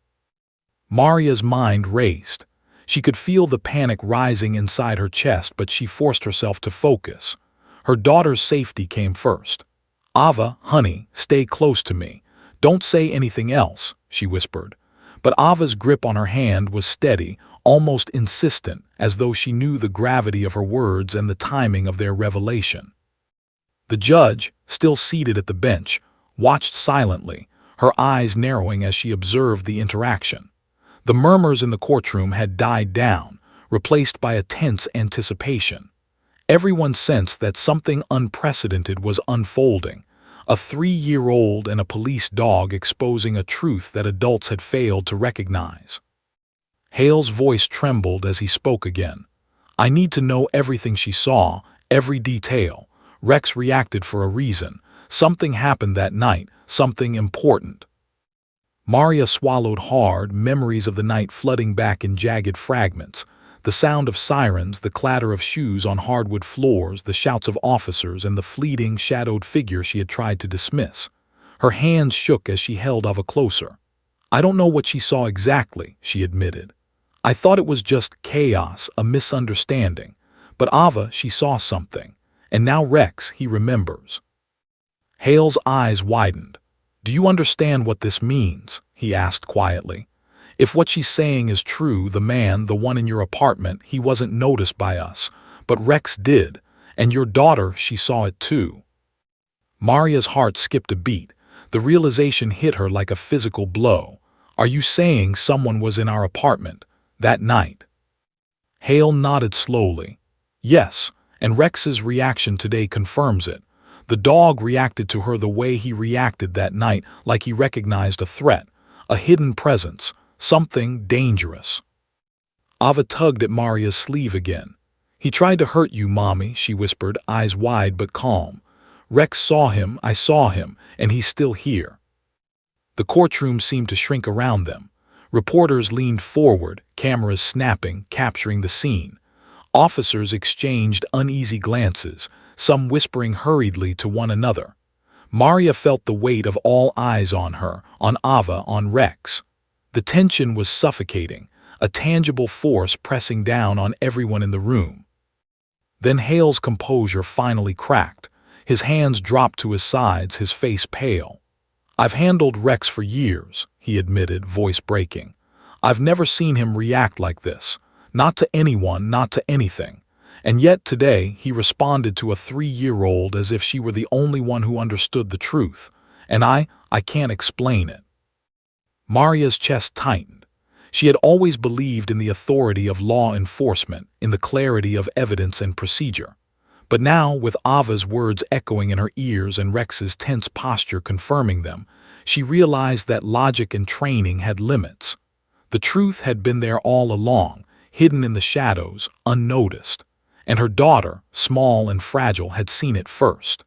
Maria's mind raced. She could feel the panic rising inside her chest, but she forced herself to focus. Her daughter's safety came first. "Ava, honey, stay close to me. Don't say anything else," she whispered. But Ava's grip on her hand was steady, almost insistent, as though she knew the gravity of her words and the timing of their revelation. The judge, still seated at the bench, watched silently, her eyes narrowing as she observed the interaction. The murmurs in the courtroom had died down, replaced by a tense anticipation. Everyone sensed that something unprecedented was unfolding, a 3-year-old and a police dog exposing a truth that adults had failed to recognize. Hale's voice trembled as he spoke again. "I need to know everything she saw, every detail. Rex reacted for a reason. Something happened that night, something important." Maria swallowed hard, memories of the night flooding back in jagged fragments. The sound of sirens, the clatter of shoes on hardwood floors, the shouts of officers, and the fleeting, shadowed figure she had tried to dismiss. Her hands shook as she held Ava closer. "I don't know what she saw exactly," she admitted. "I thought it was just chaos, a misunderstanding. But Ava, she saw something. And now Rex, he remembers." Hale's eyes widened. "Do you understand what this means?" he asked quietly. "If what she's saying is true, the man, the one in your apartment, he wasn't noticed by us. But Rex did. And your daughter, she saw it too." Maria's heart skipped a beat. The realization hit her like a physical blow. "Are you saying someone was in our apartment that night?" Hale nodded slowly. "Yes, and Rex's reaction today confirms it. The dog reacted to her the way he reacted that night, like he recognized a threat, a hidden presence, something dangerous." Ava tugged at Maria's sleeve again. "He tried to hurt you, Mommy," she whispered, eyes wide but calm. "Rex saw him, I saw him, and he's still here." The courtroom seemed to shrink around them. Reporters leaned forward, cameras snapping, capturing the scene. Officers exchanged uneasy glances, some whispering hurriedly to one another. Maria felt the weight of all eyes on her, on Ava, on Rex. The tension was suffocating, a tangible force pressing down on everyone in the room. Then Hale's composure finally cracked. His hands dropped to his sides, his face pale. "I've handled Rex for years," he admitted, voice breaking. "I've never seen him react like this. Not to anyone, not to anything. And yet today he responded to a 3-year-old as if she were the only one who understood the truth. And I can't explain it." Maria's chest tightened. She had always believed in the authority of law enforcement, in the clarity of evidence and procedure. But now, with Ava's words echoing in her ears and Rex's tense posture confirming them, she realized that logic and training had limits. The truth had been there all along, hidden in the shadows, unnoticed. And her daughter, small and fragile, had seen it first.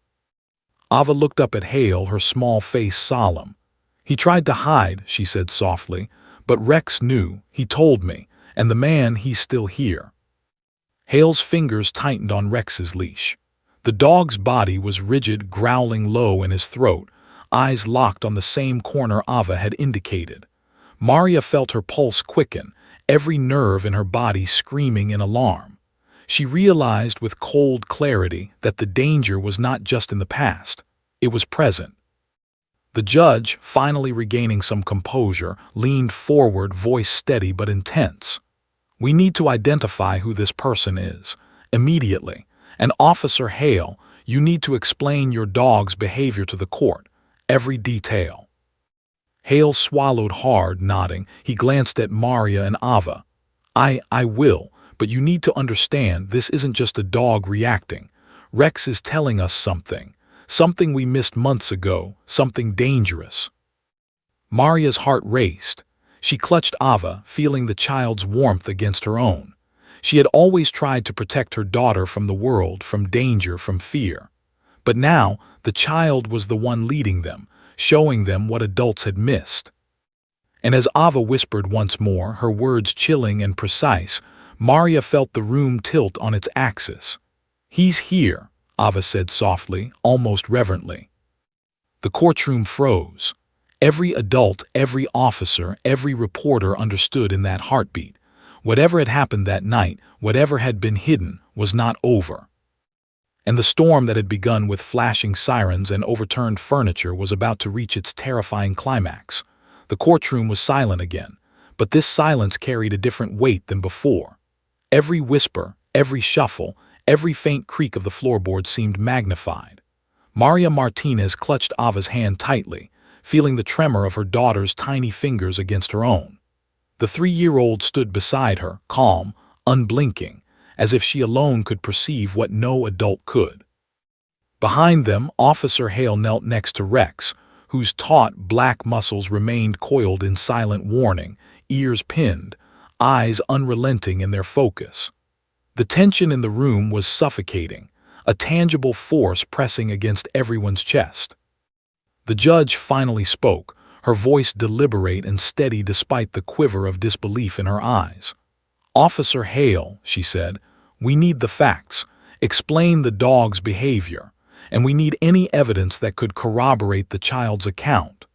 Ava looked up at Hale, her small face solemn. "He tried to hide," she said softly, "but Rex knew, he told me, and the man, he's still here." Hale's fingers tightened on Rex's leash. The dog's body was rigid, growling low in his throat, eyes locked on the same corner Ava had indicated. Maria felt her pulse quicken, every nerve in her body screaming in alarm. She realized with cold clarity that the danger was not just in the past, it was present. The judge, finally regaining some composure, leaned forward, voice steady but intense. "We need to identify who this person is, immediately. And Officer Hale, you need to explain your dog's behavior to the court, every detail." Hale swallowed hard, nodding. He glanced at Maria and Ava. I will. But you need to understand, this isn't just a dog reacting. Rex is telling us something. Something we missed months ago. Something dangerous." Maria's heart raced. She clutched Ava, feeling the child's warmth against her own. She had always tried to protect her daughter from the world, from danger, from fear. But now, the child was the one leading them, showing them what adults had missed. And as Ava whispered once more, her words chilling and precise, Maria felt the room tilt on its axis. "He's here," Ava said softly, almost reverently. The courtroom froze. Every adult, every officer, every reporter understood in that heartbeat. Whatever had happened that night, whatever had been hidden, was not over. And the storm that had begun with flashing sirens and overturned furniture was about to reach its terrifying climax. The courtroom was silent again, but this silence carried a different weight than before. Every whisper, every shuffle, every faint creak of the floorboard seemed magnified. Maria Martinez clutched Ava's hand tightly, feeling the tremor of her daughter's tiny fingers against her own. The 3-year-old stood beside her, calm, unblinking, as if she alone could perceive what no adult could. Behind them, Officer Hale knelt next to Rex, whose taut, black muscles remained coiled in silent warning, ears pinned, eyes unrelenting in their focus. The tension in the room was suffocating, a tangible force pressing against everyone's chest. The judge finally spoke, her voice deliberate and steady despite the quiver of disbelief in her eyes. "Officer Hale," she said, "we need the facts. Explain the dog's behavior, and we need any evidence that could corroborate the child's account."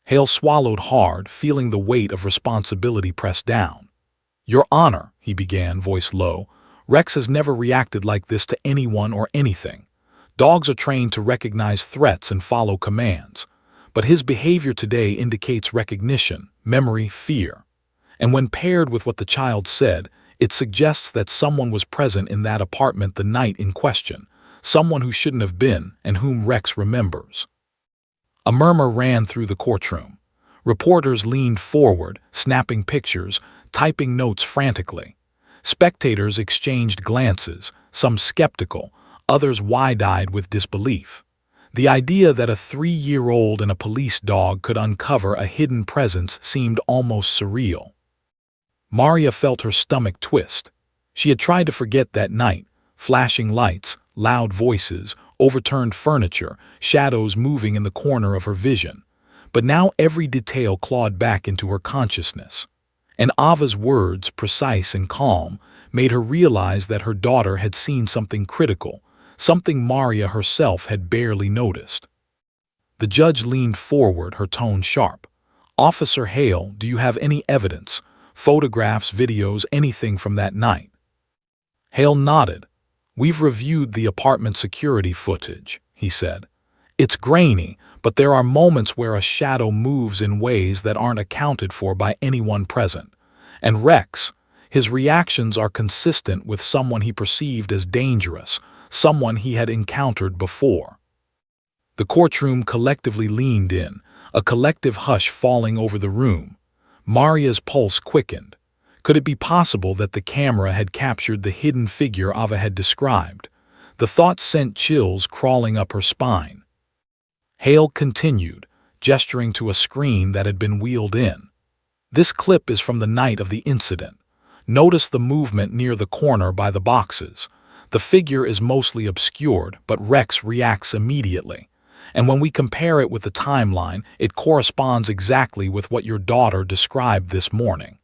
Hale swallowed hard, feeling the weight of responsibility press down. "Your Honor," he began, voice low, "Rex has never reacted like this to anyone or anything. Dogs are trained to recognize threats and follow commands. But his behavior today indicates recognition, memory, fear. And when paired with what the child said, it suggests that someone was present in that apartment the night in question, someone who shouldn't have been and whom Rex remembers." A murmur ran through the courtroom. Reporters leaned forward, snapping pictures, typing notes frantically. Spectators exchanged glances, some skeptical, others wide-eyed with disbelief. The idea that a 3-year-old and a police dog could uncover a hidden presence seemed almost surreal. Maria felt her stomach twist. She had tried to forget that night: flashing lights, loud voices, overturned furniture, shadows moving in the corner of her vision. But now every detail clawed back into her consciousness. And Ava's words, precise and calm, made her realize that her daughter had seen something critical, something Maria herself had barely noticed. The judge leaned forward, her tone sharp. "Officer Hale, do you have any evidence? Photographs, videos, anything from that night?" Hale nodded. "We've reviewed the apartment security footage," he said. "It's grainy, but there are moments where a shadow moves in ways that aren't accounted for by anyone present. And Rex, his reactions are consistent with someone he perceived as dangerous, someone he had encountered before." The courtroom collectively leaned in, a collective hush falling over the room. Maria's pulse quickened. Could it be possible that the camera had captured the hidden figure Ava had described? The thought sent chills crawling up her spine. Hale continued, gesturing to a screen that had been wheeled in. "This clip is from the night of the incident. Notice the movement near the corner by the boxes. The figure is mostly obscured, but Rex reacts immediately. And when we compare it with the timeline, it corresponds exactly with what your daughter described this morning."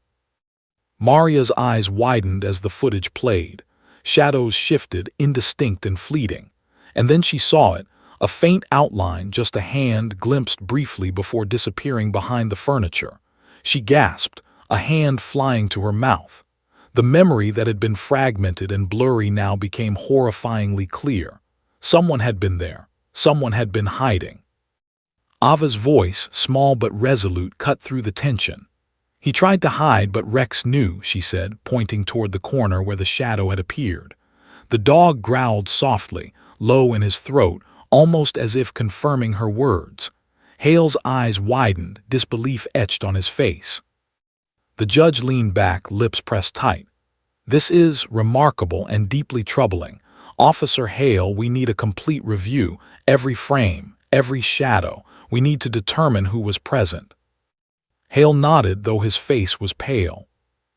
Maria's eyes widened as the footage played. Shadows shifted, indistinct and fleeting. And then she saw it, a faint outline, just a hand glimpsed briefly before disappearing behind the furniture. She gasped, a hand flying to her mouth. The memory that had been fragmented and blurry now became horrifyingly clear. Someone had been there. Someone had been hiding. Ava's voice, small but resolute, cut through the tension. "He tried to hide, but Rex knew," she said, pointing toward the corner where the shadow had appeared. The dog growled softly, low in his throat, almost as if confirming her words. Hale's eyes widened, disbelief etched on his face. The judge leaned back, lips pressed tight. "This is remarkable and deeply troubling. Officer Hale, we need a complete review, every frame, every shadow. We need to determine who was present." Hale nodded, though his face was pale.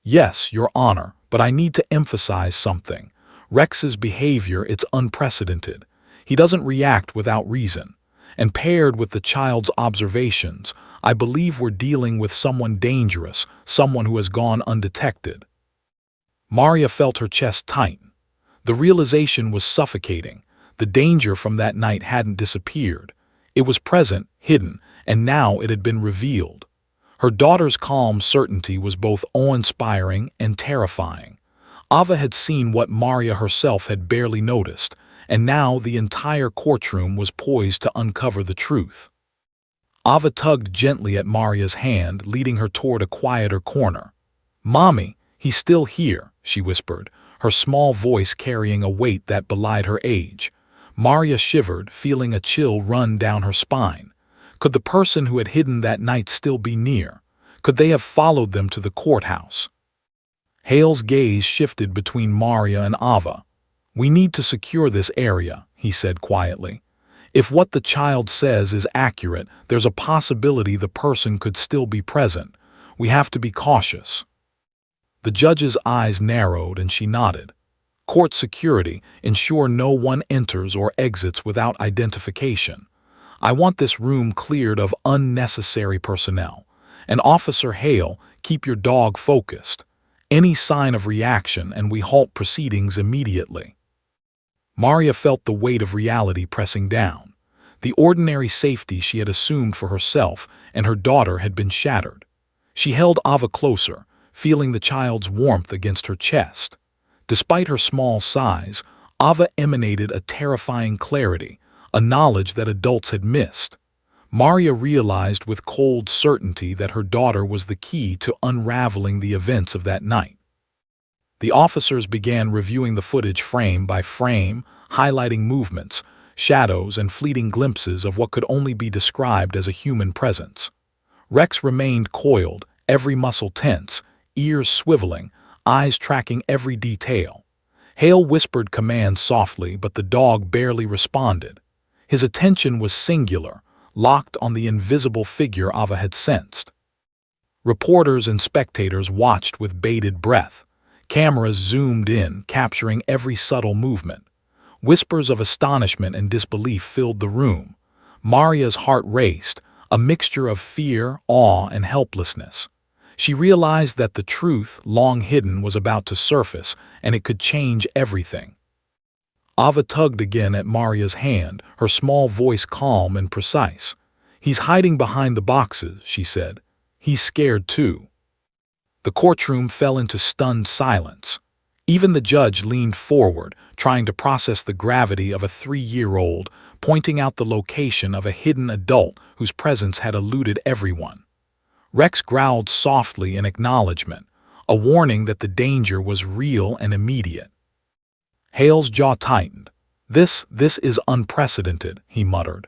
"Yes, Your Honor, but I need to emphasize something. Rex's behavior, it's unprecedented. He doesn't react without reason. And paired with the child's observations, I believe we're dealing with someone dangerous, someone who has gone undetected." Maria felt her chest tighten. The realization was suffocating. The danger from that night hadn't disappeared. It was present, hidden, and now it had been revealed. Her daughter's calm certainty was both awe-inspiring and terrifying. Ava had seen what Maria herself had barely noticed, and now the entire courtroom was poised to uncover the truth. Ava tugged gently at Maria's hand, leading her toward a quieter corner. "Mommy, he's still here," she whispered, her small voice carrying a weight that belied her age. Maria shivered, feeling a chill run down her spine. Could the person who had hidden that night still be near? Could they have followed them to the courthouse? Hale's gaze shifted between Maria and Ava. "We need to secure this area," he said quietly. "If what the child says is accurate, there's a possibility the person could still be present. We have to be cautious." The judge's eyes narrowed and she nodded. "Court security, ensure no one enters or exits without identification. I want this room cleared of unnecessary personnel. And Officer Hale, keep your dog focused. Any sign of reaction and we halt proceedings immediately." Maria felt the weight of reality pressing down. The ordinary safety she had assumed for herself and her daughter had been shattered. She held Ava closer, feeling the child's warmth against her chest. Despite her small size, Ava emanated a terrifying clarity, a knowledge that adults had missed. Maria realized with cold certainty that her daughter was the key to unraveling the events of that night. The officers began reviewing the footage frame by frame, highlighting movements, shadows, and fleeting glimpses of what could only be described as a human presence. Rex remained coiled, every muscle tense, ears swiveling, eyes tracking every detail. Hale whispered commands softly, but the dog barely responded. His attention was singular, locked on the invisible figure Ava had sensed. Reporters and spectators watched with bated breath. Cameras zoomed in, capturing every subtle movement. Whispers of astonishment and disbelief filled the room. Maria's heart raced, a mixture of fear, awe, and helplessness. She realized that the truth, long hidden, was about to surface, and it could change everything. Ava tugged again at Maria's hand, her small voice calm and precise. "He's hiding behind the boxes," she said. "He's scared too." The courtroom fell into stunned silence. Even the judge leaned forward, trying to process the gravity of a 3-year-old, pointing out the location of a hidden adult whose presence had eluded everyone. Rex growled softly in acknowledgement, a warning that the danger was real and immediate. Hale's jaw tightened. This is unprecedented," he muttered.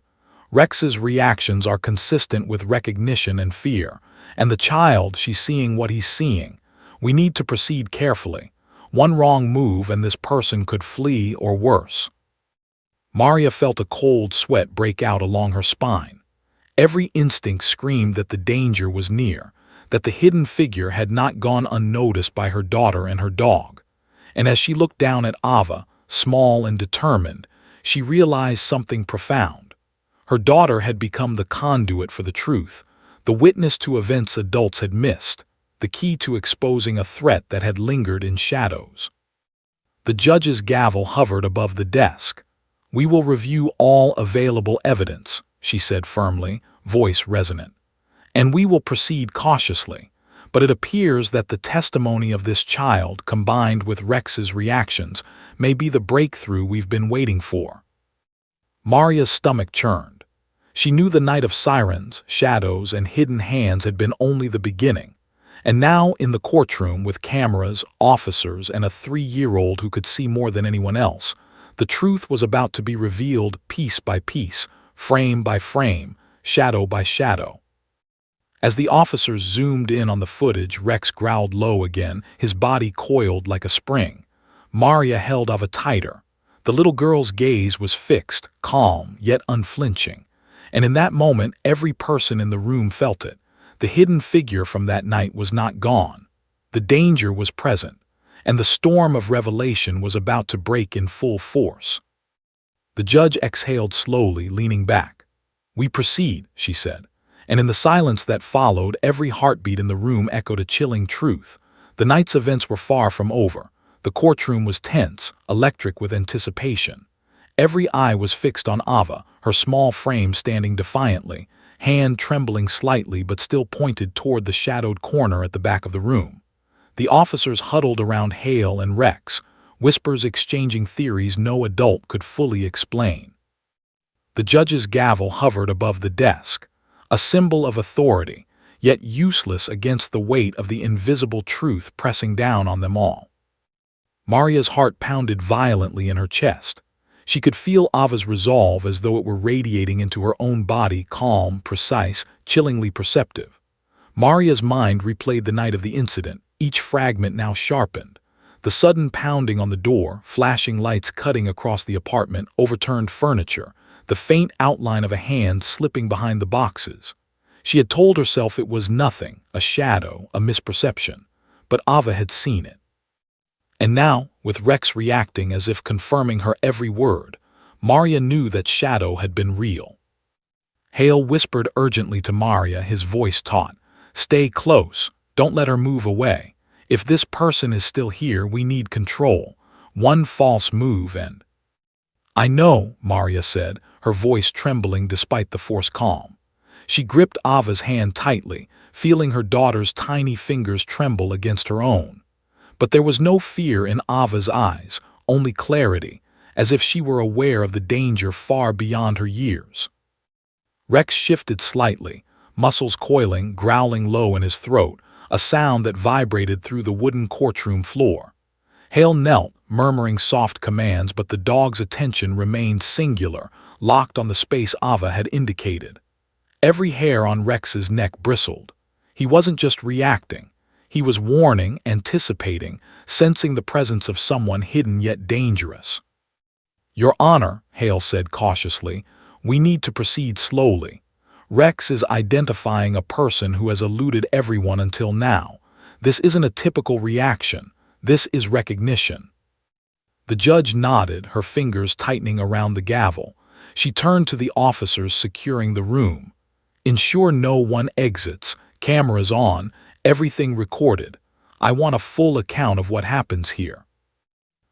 "Rex's reactions are consistent with recognition and fear, and the child, she's seeing what he's seeing. We need to proceed carefully. One wrong move and this person could flee or worse." Maria felt a cold sweat break out along her spine. Every instinct screamed that the danger was near, that the hidden figure had not gone unnoticed by her daughter and her dog. And as she looked down at Ava, small and determined, she realized something profound. Her daughter had become the conduit for the truth, the witness to events adults had missed, the key to exposing a threat that had lingered in shadows. The judge's gavel hovered above the desk. "We will review all available evidence," she said firmly, voice resonant. "And we will proceed cautiously. But it appears that the testimony of this child, combined with Rex's reactions, may be the breakthrough we've been waiting for." Maria's stomach churned. She knew the night of sirens, shadows, and hidden hands had been only the beginning. And now, in the courtroom, with cameras, officers, and a 3-year-old who could see more than anyone else, the truth was about to be revealed piece by piece, frame by frame, shadow by shadow. As the officers zoomed in on the footage, Rex growled low again, his body coiled like a spring. Maria held Ava tighter. The little girl's gaze was fixed, calm, yet unflinching. And in that moment, every person in the room felt it. The hidden figure from that night was not gone. The danger was present, and the storm of revelation was about to break in full force. The judge exhaled slowly, leaning back. "We proceed," she said, and in the silence that followed, every heartbeat in the room echoed a chilling truth. The night's events were far from over. The courtroom was tense, electric with anticipation. Every eye was fixed on Ava, her small frame standing defiantly, hand trembling slightly but still pointed toward the shadowed corner at the back of the room. The officers huddled around Hale and Rex, whispers exchanging theories no adult could fully explain. The judge's gavel hovered above the desk, a symbol of authority, yet useless against the weight of the invisible truth pressing down on them all. Maria's heart pounded violently in her chest. She could feel Ava's resolve as though it were radiating into her own body, calm, precise, chillingly perceptive. Maria's mind replayed the night of the incident, each fragment now sharpened. The sudden pounding on the door, flashing lights cutting across the apartment, overturned furniture, the faint outline of a hand slipping behind the boxes. She had told herself it was nothing, a shadow, a misperception, but Ava had seen it. And now, with Rex reacting as if confirming her every word, Maria knew that shadow had been real. Hale whispered urgently to Maria, his voice taut, "Stay close, don't let her move away. If this person is still here, we need control. One false move and—" "I know," Maria said, her voice trembling despite the forced calm. She gripped Ava's hand tightly, feeling her daughter's tiny fingers tremble against her own. But there was no fear in Ava's eyes, only clarity, as if she were aware of the danger far beyond her years. Rex shifted slightly, muscles coiling, growling low in his throat, a sound that vibrated through the wooden courtroom floor. Hale knelt, murmuring soft commands, but the dog's attention remained singular, locked on the space Ava had indicated. Every hair on Rex's neck bristled. He wasn't just reacting. He was warning, anticipating, sensing the presence of someone hidden yet dangerous. "Your Honor," Hale said cautiously, "we need to proceed slowly. Rex is identifying a person who has eluded everyone until now. This isn't a typical reaction. This is recognition." The judge nodded, her fingers tightening around the gavel. She turned to the officers securing the room. "Ensure no one exits, cameras on, everything recorded. I want a full account of what happens here."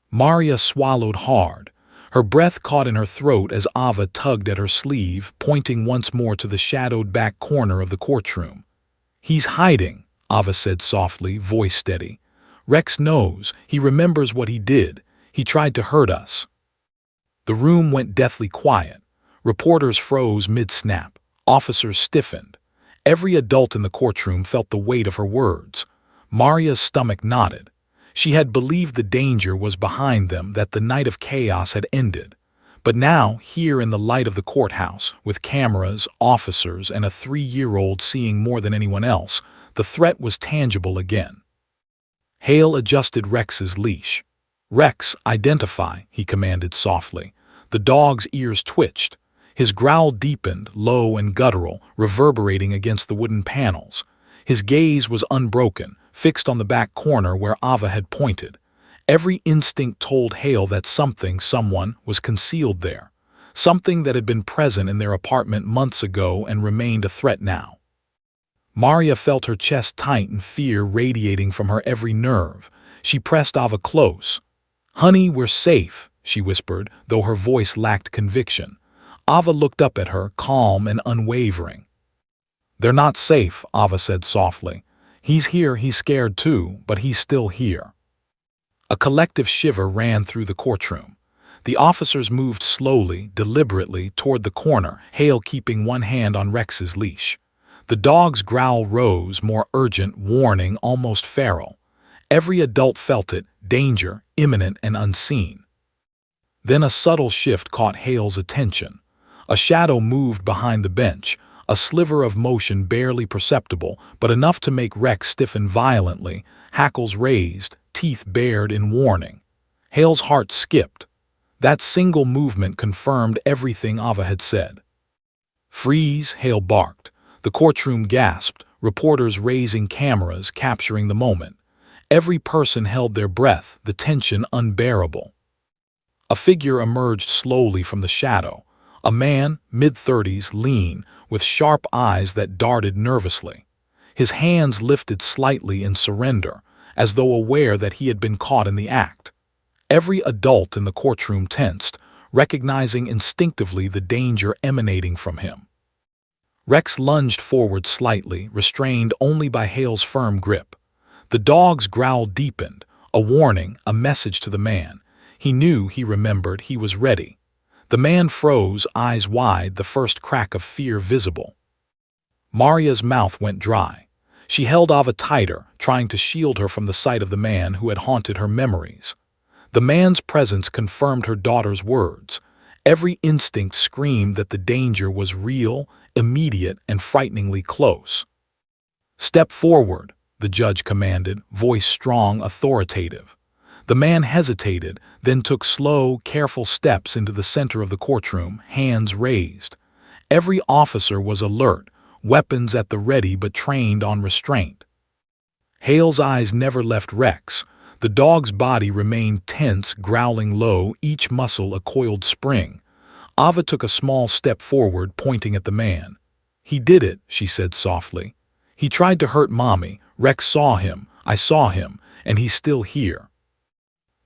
Maria swallowed hard. Her breath caught in her throat as Ava tugged at her sleeve, pointing once more to the shadowed back corner of the courtroom. "He's hiding," Ava said softly, voice steady. "Rex knows. He remembers what he did. He tried to hurt us." The room went deathly quiet. Reporters froze mid-snap. Officers stiffened. Every adult in the courtroom felt the weight of her words. Maria's stomach knotted. She had believed the danger was behind them, that the night of chaos had ended. But now, here in the light of the courthouse, with cameras, officers, and a 3-year-old seeing more than anyone else, the threat was tangible again. Hale adjusted Rex's leash. "Rex, identify," he commanded softly. The dog's ears twitched. His growl deepened, low and guttural, reverberating against the wooden panels. His gaze was unbroken, fixed on the back corner where Ava had pointed. Every instinct told Hale that someone was concealed there, something that had been present in their apartment months ago and remained a threat now. Maria felt her chest tighten, fear radiating from her every nerve. She pressed Ava close. "Honey, we're safe," she whispered, though her voice lacked conviction. Ava looked up at her, calm and unwavering. "They're not safe," Ava said softly. "He's here, he's scared too, but he's still here." A collective shiver ran through the courtroom. The officers moved slowly, deliberately, toward the corner, Hale keeping one hand on Rex's leash. The dog's growl rose, more urgent, warning, almost feral. Every adult felt it, danger, imminent and unseen. Then a subtle shift caught Hale's attention. A shadow moved behind the bench, a sliver of motion barely perceptible, but enough to make Rex stiffen violently, hackles raised, teeth bared in warning. Hale's heart skipped. That single movement confirmed everything Ava had said. "Freeze," Hale barked. The courtroom gasped, reporters raising cameras, capturing the moment. Every person held their breath, the tension unbearable. A figure emerged slowly from the shadow, a man, mid-30s, lean, with sharp eyes that darted nervously. His hands lifted slightly in surrender, as though aware that he had been caught in the act. Every adult in the courtroom tensed, recognizing instinctively the danger emanating from him. Rex lunged forward slightly, restrained only by Hale's firm grip. The dog's growl deepened, a warning, a message to the man. He knew, he remembered, he was ready. The man froze, eyes wide, the first crack of fear visible. Maria's mouth went dry. She held Ava tighter, trying to shield her from the sight of the man who had haunted her memories. The man's presence confirmed her daughter's words. Every instinct screamed that the danger was real, immediate, and frighteningly close. "Step forward," the judge commanded, voice strong, authoritative. The man hesitated, then took slow, careful steps into the center of the courtroom, hands raised. Every officer was alert, weapons at the ready but trained on restraint. Hale's eyes never left Rex. The dog's body remained tense, growling low, each muscle a coiled spring. Ava took a small step forward, pointing at the man. "He did it," she said softly. "He tried to hurt Mommy. Rex saw him, I saw him, and he's still here."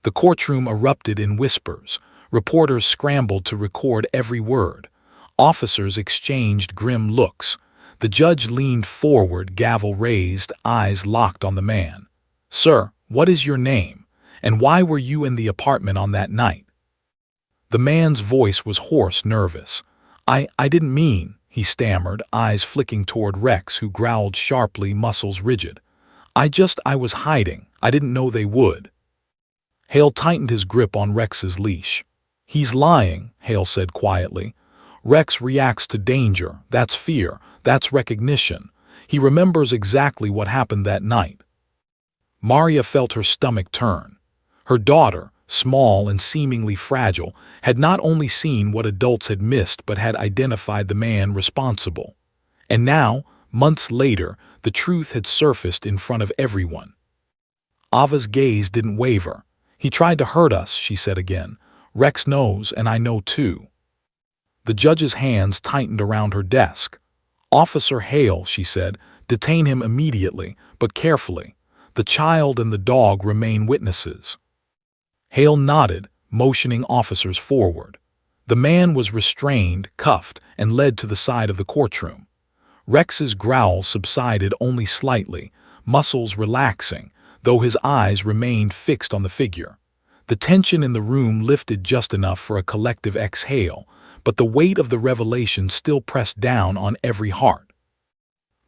The courtroom erupted in whispers. Reporters scrambled to record every word. Officers exchanged grim looks. The judge leaned forward, gavel raised, eyes locked on the man. "Sir, what is your name? And why were you in the apartment on that night?" The man's voice was hoarse, nervous. I didn't mean," he stammered, eyes flicking toward Rex, who growled sharply, muscles rigid. I was hiding. I didn't know they would." Hale tightened his grip on Rex's leash. "He's lying," Hale said quietly. "Rex reacts to danger. That's fear. That's recognition. He remembers exactly what happened that night." Maria felt her stomach turn. Her daughter, small and seemingly fragile, had not only seen what adults had missed but had identified the man responsible. And now, months later, the truth had surfaced in front of everyone. Ava's gaze didn't waver. "He tried to hurt us," she said again. "Rex knows, and I know too." The judge's hands tightened around her desk. "Officer Hale," she said, "detain him immediately, but carefully. The child and the dog remain witnesses." Hale nodded, motioning officers forward. The man was restrained, cuffed, and led to the side of the courtroom. Rex's growl subsided only slightly, muscles relaxing, though his eyes remained fixed on the figure. The tension in the room lifted just enough for a collective exhale, but the weight of the revelation still pressed down on every heart.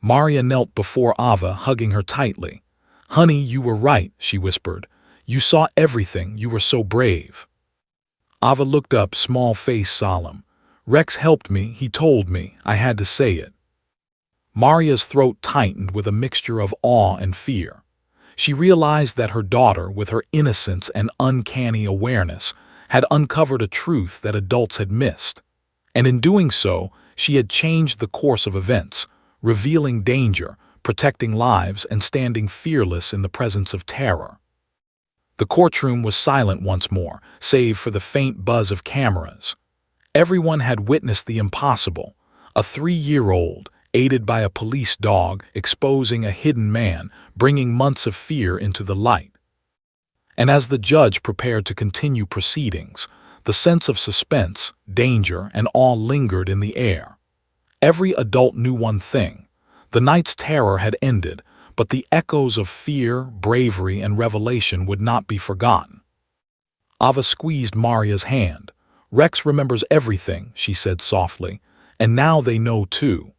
Maria knelt before Ava, hugging her tightly. "Honey, you were right," she whispered. "You saw everything. You were so brave." Ava looked up, small face solemn. "Rex helped me. He told me. I had to say it." Maria's throat tightened with a mixture of awe and fear. She realized that her daughter, with her innocence and uncanny awareness, had uncovered a truth that adults had missed. And in doing so, she had changed the course of events, revealing danger, protecting lives, and standing fearless in the presence of terror. The courtroom was silent once more, save for the faint buzz of cameras. Everyone had witnessed the impossible, a 3-year-old, aided by a police dog, exposing a hidden man, bringing months of fear into the light. And as the judge prepared to continue proceedings, the sense of suspense, danger, and awe lingered in the air. Every adult knew one thing. The night's terror had ended, but the echoes of fear, bravery, and revelation would not be forgotten. Ava squeezed Maria's hand. "Rex remembers everything," she said softly, "and now they know too."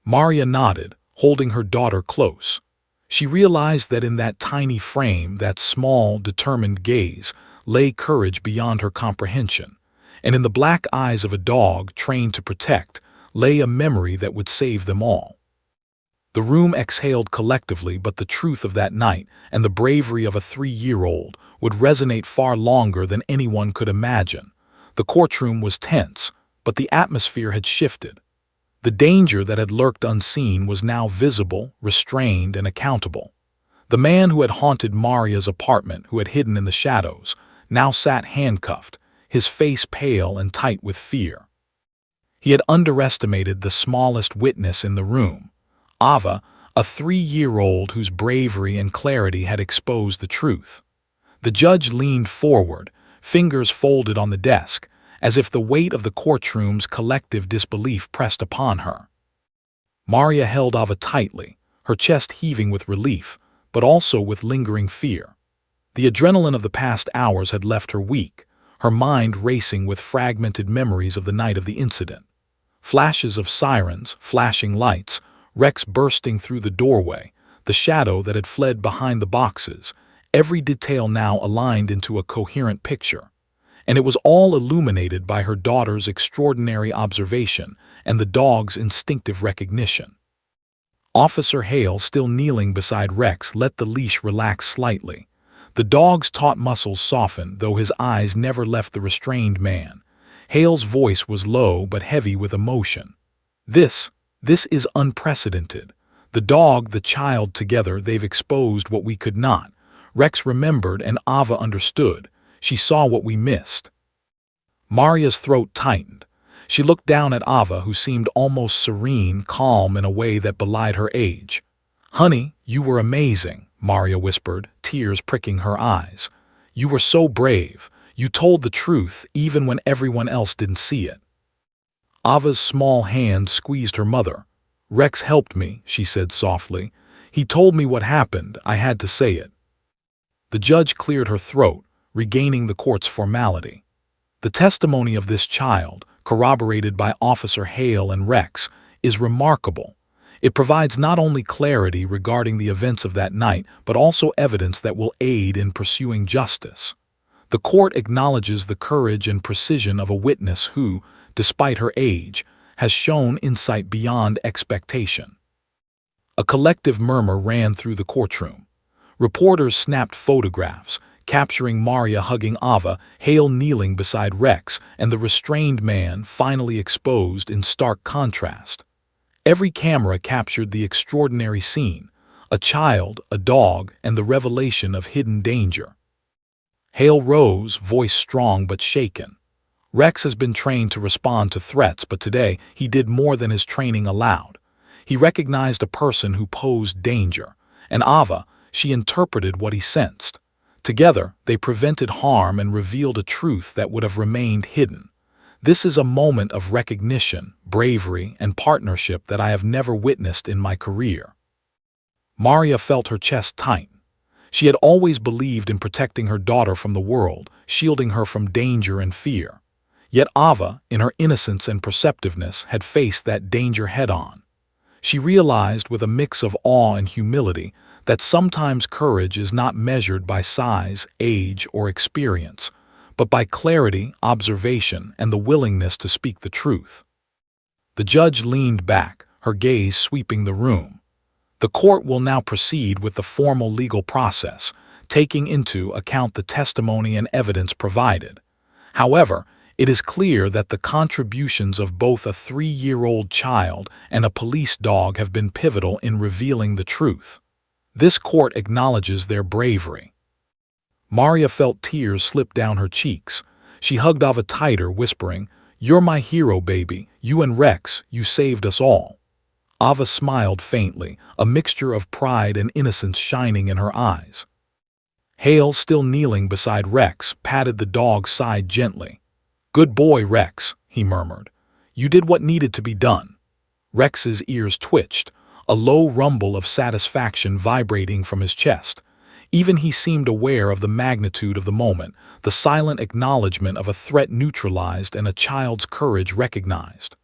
Maria nodded, holding her daughter close. She realized that in that tiny frame, that small, determined gaze, lay courage beyond her comprehension, and in the black eyes of a dog trained to protect lay a memory that would save them all. The room exhaled collectively, but the truth of that night and the bravery of a 3-year-old would resonate far longer than anyone could imagine. The courtroom was tense, but the atmosphere had shifted. The danger that had lurked unseen was now visible, restrained, and accountable. The man who had haunted Maria's apartment, who had hidden in the shadows, now sat handcuffed, his face pale and tight with fear. He had underestimated the smallest witness in the room, Ava, a 3-year-old whose bravery and clarity had exposed the truth. The judge leaned forward, fingers folded on the desk, as if the weight of the courtroom's collective disbelief pressed upon her. Maria held Ava tightly, her chest heaving with relief, but also with lingering fear. The adrenaline of the past hours had left her weak, her mind racing with fragmented memories of the night of the incident. Flashes of sirens, flashing lights, Rex bursting through the doorway, the shadow that had fled behind the boxes, every detail now aligned into a coherent picture. And it was all illuminated by her daughter's extraordinary observation and the dog's instinctive recognition. Officer Hale, still kneeling beside Rex, let the leash relax slightly. The dog's taut muscles softened, though his eyes never left the restrained man. Hale's voice was low but heavy with emotion. This is unprecedented. The dog, the child, together, they've exposed what we could not. Rex remembered and Ava understood. She saw what we missed. Maria's throat tightened. She looked down at Ava, who seemed almost serene, calm in a way that belied her age. "Honey, you were amazing," Maria whispered, tears pricking her eyes. "You were so brave. You told the truth even when everyone else didn't see it." Ava's small hand squeezed her mother. "Rex helped me," she said softly. "He told me what happened. I had to say it." The judge cleared her throat, regaining the court's formality. "The testimony of this child, corroborated by Officer Hale and Rex, is remarkable. It provides not only clarity regarding the events of that night, but also evidence that will aid in pursuing justice. The court acknowledges the courage and precision of a witness who, despite her age, has shown insight beyond expectation." A collective murmur ran through the courtroom. Reporters snapped photographs, capturing Maria hugging Ava, Hale kneeling beside Rex, and the restrained man finally exposed in stark contrast. Every camera captured the extraordinary scene: a child, a dog, and the revelation of hidden danger. Hale rose, voice strong but shaken. "Rex has been trained to respond to threats, but today he did more than his training allowed. He recognized a person who posed danger, and Ava, she interpreted what he sensed. Together, they prevented harm and revealed a truth that would have remained hidden. This is a moment of recognition, bravery, and partnership that I have never witnessed in my career." Maria felt her chest tighten. She had always believed in protecting her daughter from the world, shielding her from danger and fear. Yet Ava, in her innocence and perceptiveness, had faced that danger head-on. She realized with a mix of awe and humility that sometimes courage is not measured by size, age, or experience, but by clarity, observation, and the willingness to speak the truth. The judge leaned back, her gaze sweeping the room. The court will now proceed with the formal legal process, taking into account the testimony and evidence provided. However, it is clear that the contributions of both a 3-year-old child and a police dog have been pivotal in revealing the truth. This court acknowledges their bravery. Maria felt tears slip down her cheeks. She hugged Ava tighter, whispering, "You're my hero, baby. You and Rex, you saved us all." Ava smiled faintly, a mixture of pride and innocence shining in her eyes. Hale, still kneeling beside Rex, patted the dog's side gently. "Good boy, Rex," he murmured. "You did what needed to be done." Rex's ears twitched, a low rumble of satisfaction vibrating from his chest. Even he seemed aware of the magnitude of the moment, the silent acknowledgement of a threat neutralized and a child's courage recognized.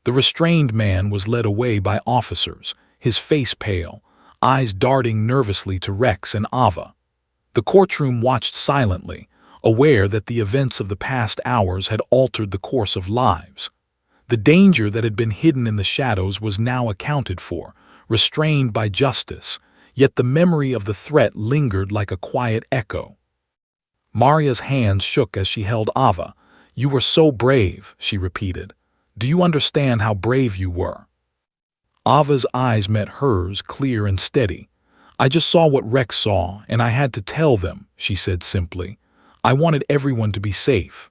The restrained man was led away by officers, his face pale, eyes darting nervously to Rex and Ava. The courtroom watched silently, aware that the events of the past hours had altered the course of lives. The danger that had been hidden in the shadows was now accounted for, restrained by justice, yet the memory of the threat lingered like a quiet echo. Maria's hands shook as she held Ava. "You were so brave," she repeated. "Do you understand how brave you were?" Ava's eyes met hers, clear and steady. "I just saw what Rex saw, and I had to tell them," she said simply. "I wanted everyone to be safe."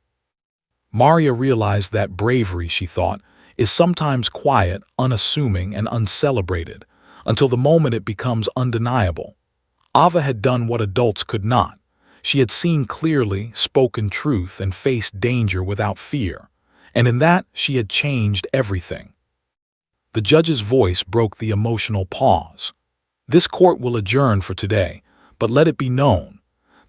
Maria realized that bravery, she thought, is sometimes quiet, unassuming, and uncelebrated, until the moment it becomes undeniable. Ava had done what adults could not. She had seen clearly, spoken truth, and faced danger without fear. And in that, she had changed everything. The judge's voice broke the emotional pause. This court will adjourn for today, but let it be known.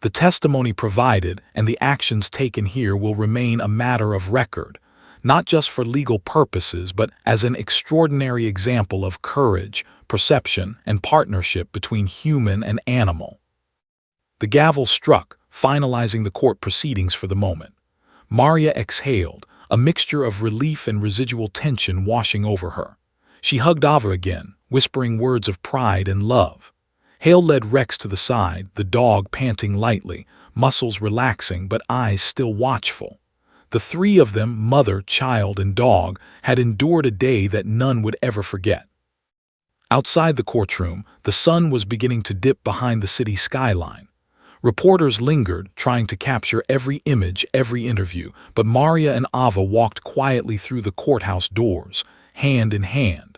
The testimony provided and the actions taken here will remain a matter of record, not just for legal purposes, but as an extraordinary example of courage, perception, and partnership between human and animal. The gavel struck, finalizing the court proceedings for the moment. Maria exhaled, a mixture of relief and residual tension washing over her. She hugged Ava again, whispering words of pride and love. Hale led Rex to the side, the dog panting lightly, muscles relaxing but eyes still watchful. The three of them, mother, child, and dog, had endured a day that none would ever forget. Outside the courtroom, the sun was beginning to dip behind the city skyline. Reporters lingered, trying to capture every image, every interview, but Maria and Ava walked quietly through the courthouse doors, hand in hand.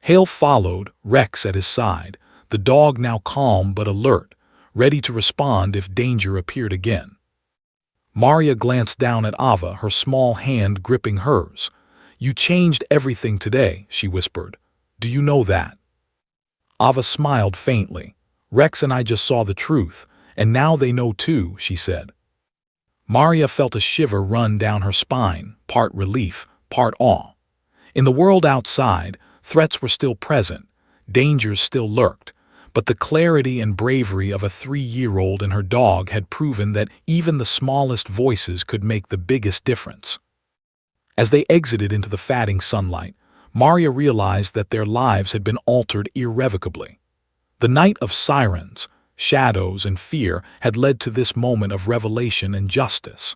Hale followed, Rex at his side, the dog now calm but alert, ready to respond if danger appeared again. Maria glanced down at Ava, her small hand gripping hers. "You changed everything today," she whispered. "Do you know that?" Ava smiled faintly. "Rex and I just saw the truth, and now they know too," she said. Maria felt a shiver run down her spine, part relief, part awe. In the world outside, threats were still present, dangers still lurked, but the clarity and bravery of a 3-year-old and her dog had proven that even the smallest voices could make the biggest difference. As they exited into the fading sunlight, Maria realized that their lives had been altered irrevocably. The night of sirens, shadows, and fear had led to this moment of revelation and justice.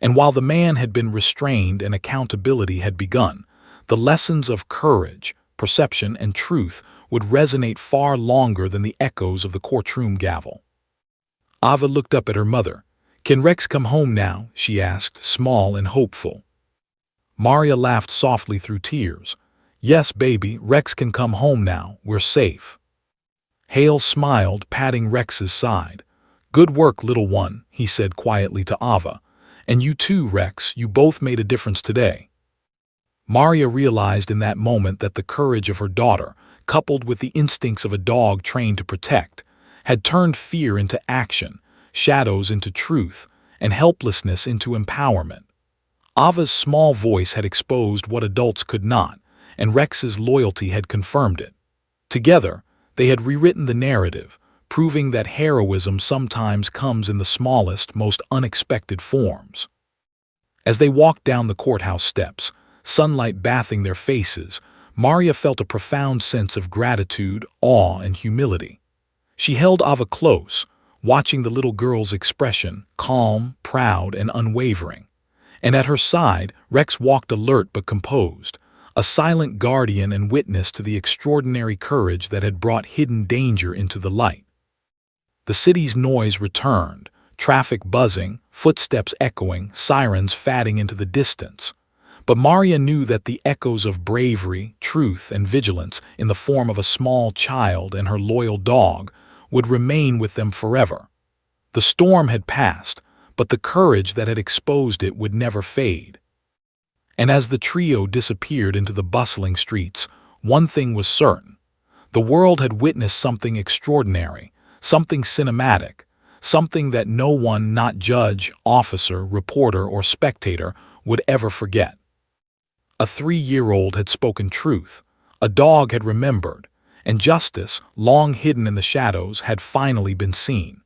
And while the man had been restrained and accountability had begun, the lessons of courage, perception, and truth would resonate far longer than the echoes of the courtroom gavel. Ava looked up at her mother. "Can Rex come home now?" she asked, small and hopeful. Maria laughed softly through tears. "Yes, baby, Rex can come home now. We're safe." Hale smiled, patting Rex's side. "Good work, little one," he said quietly to Ava. "And you too, Rex, you both made a difference today." Maria realized in that moment that the courage of her daughter, coupled with the instincts of a dog trained to protect, had turned fear into action, shadows into truth, and helplessness into empowerment. Ava's small voice had exposed what adults could not, and Rex's loyalty had confirmed it. Together, they had rewritten the narrative, proving that heroism sometimes comes in the smallest, most unexpected forms. As they walked down the courthouse steps, sunlight bathing their faces, Maria felt a profound sense of gratitude, awe, and humility. She held Ava close, watching the little girl's expression, calm, proud, and unwavering. And at her side, Rex walked alert but composed, a silent guardian and witness to the extraordinary courage that had brought hidden danger into the light. The city's noise returned, traffic buzzing, footsteps echoing, sirens fading into the distance. But Maria knew that the echoes of bravery, truth, and vigilance in the form of a small child and her loyal dog would remain with them forever. The storm had passed, but the courage that had exposed it would never fade. And as the trio disappeared into the bustling streets, one thing was certain. The world had witnessed something extraordinary, something cinematic, something that no one, not judge, officer, reporter, or spectator, would ever forget. A 3-year-old had spoken truth, a dog had remembered, and justice, long hidden in the shadows, had finally been seen.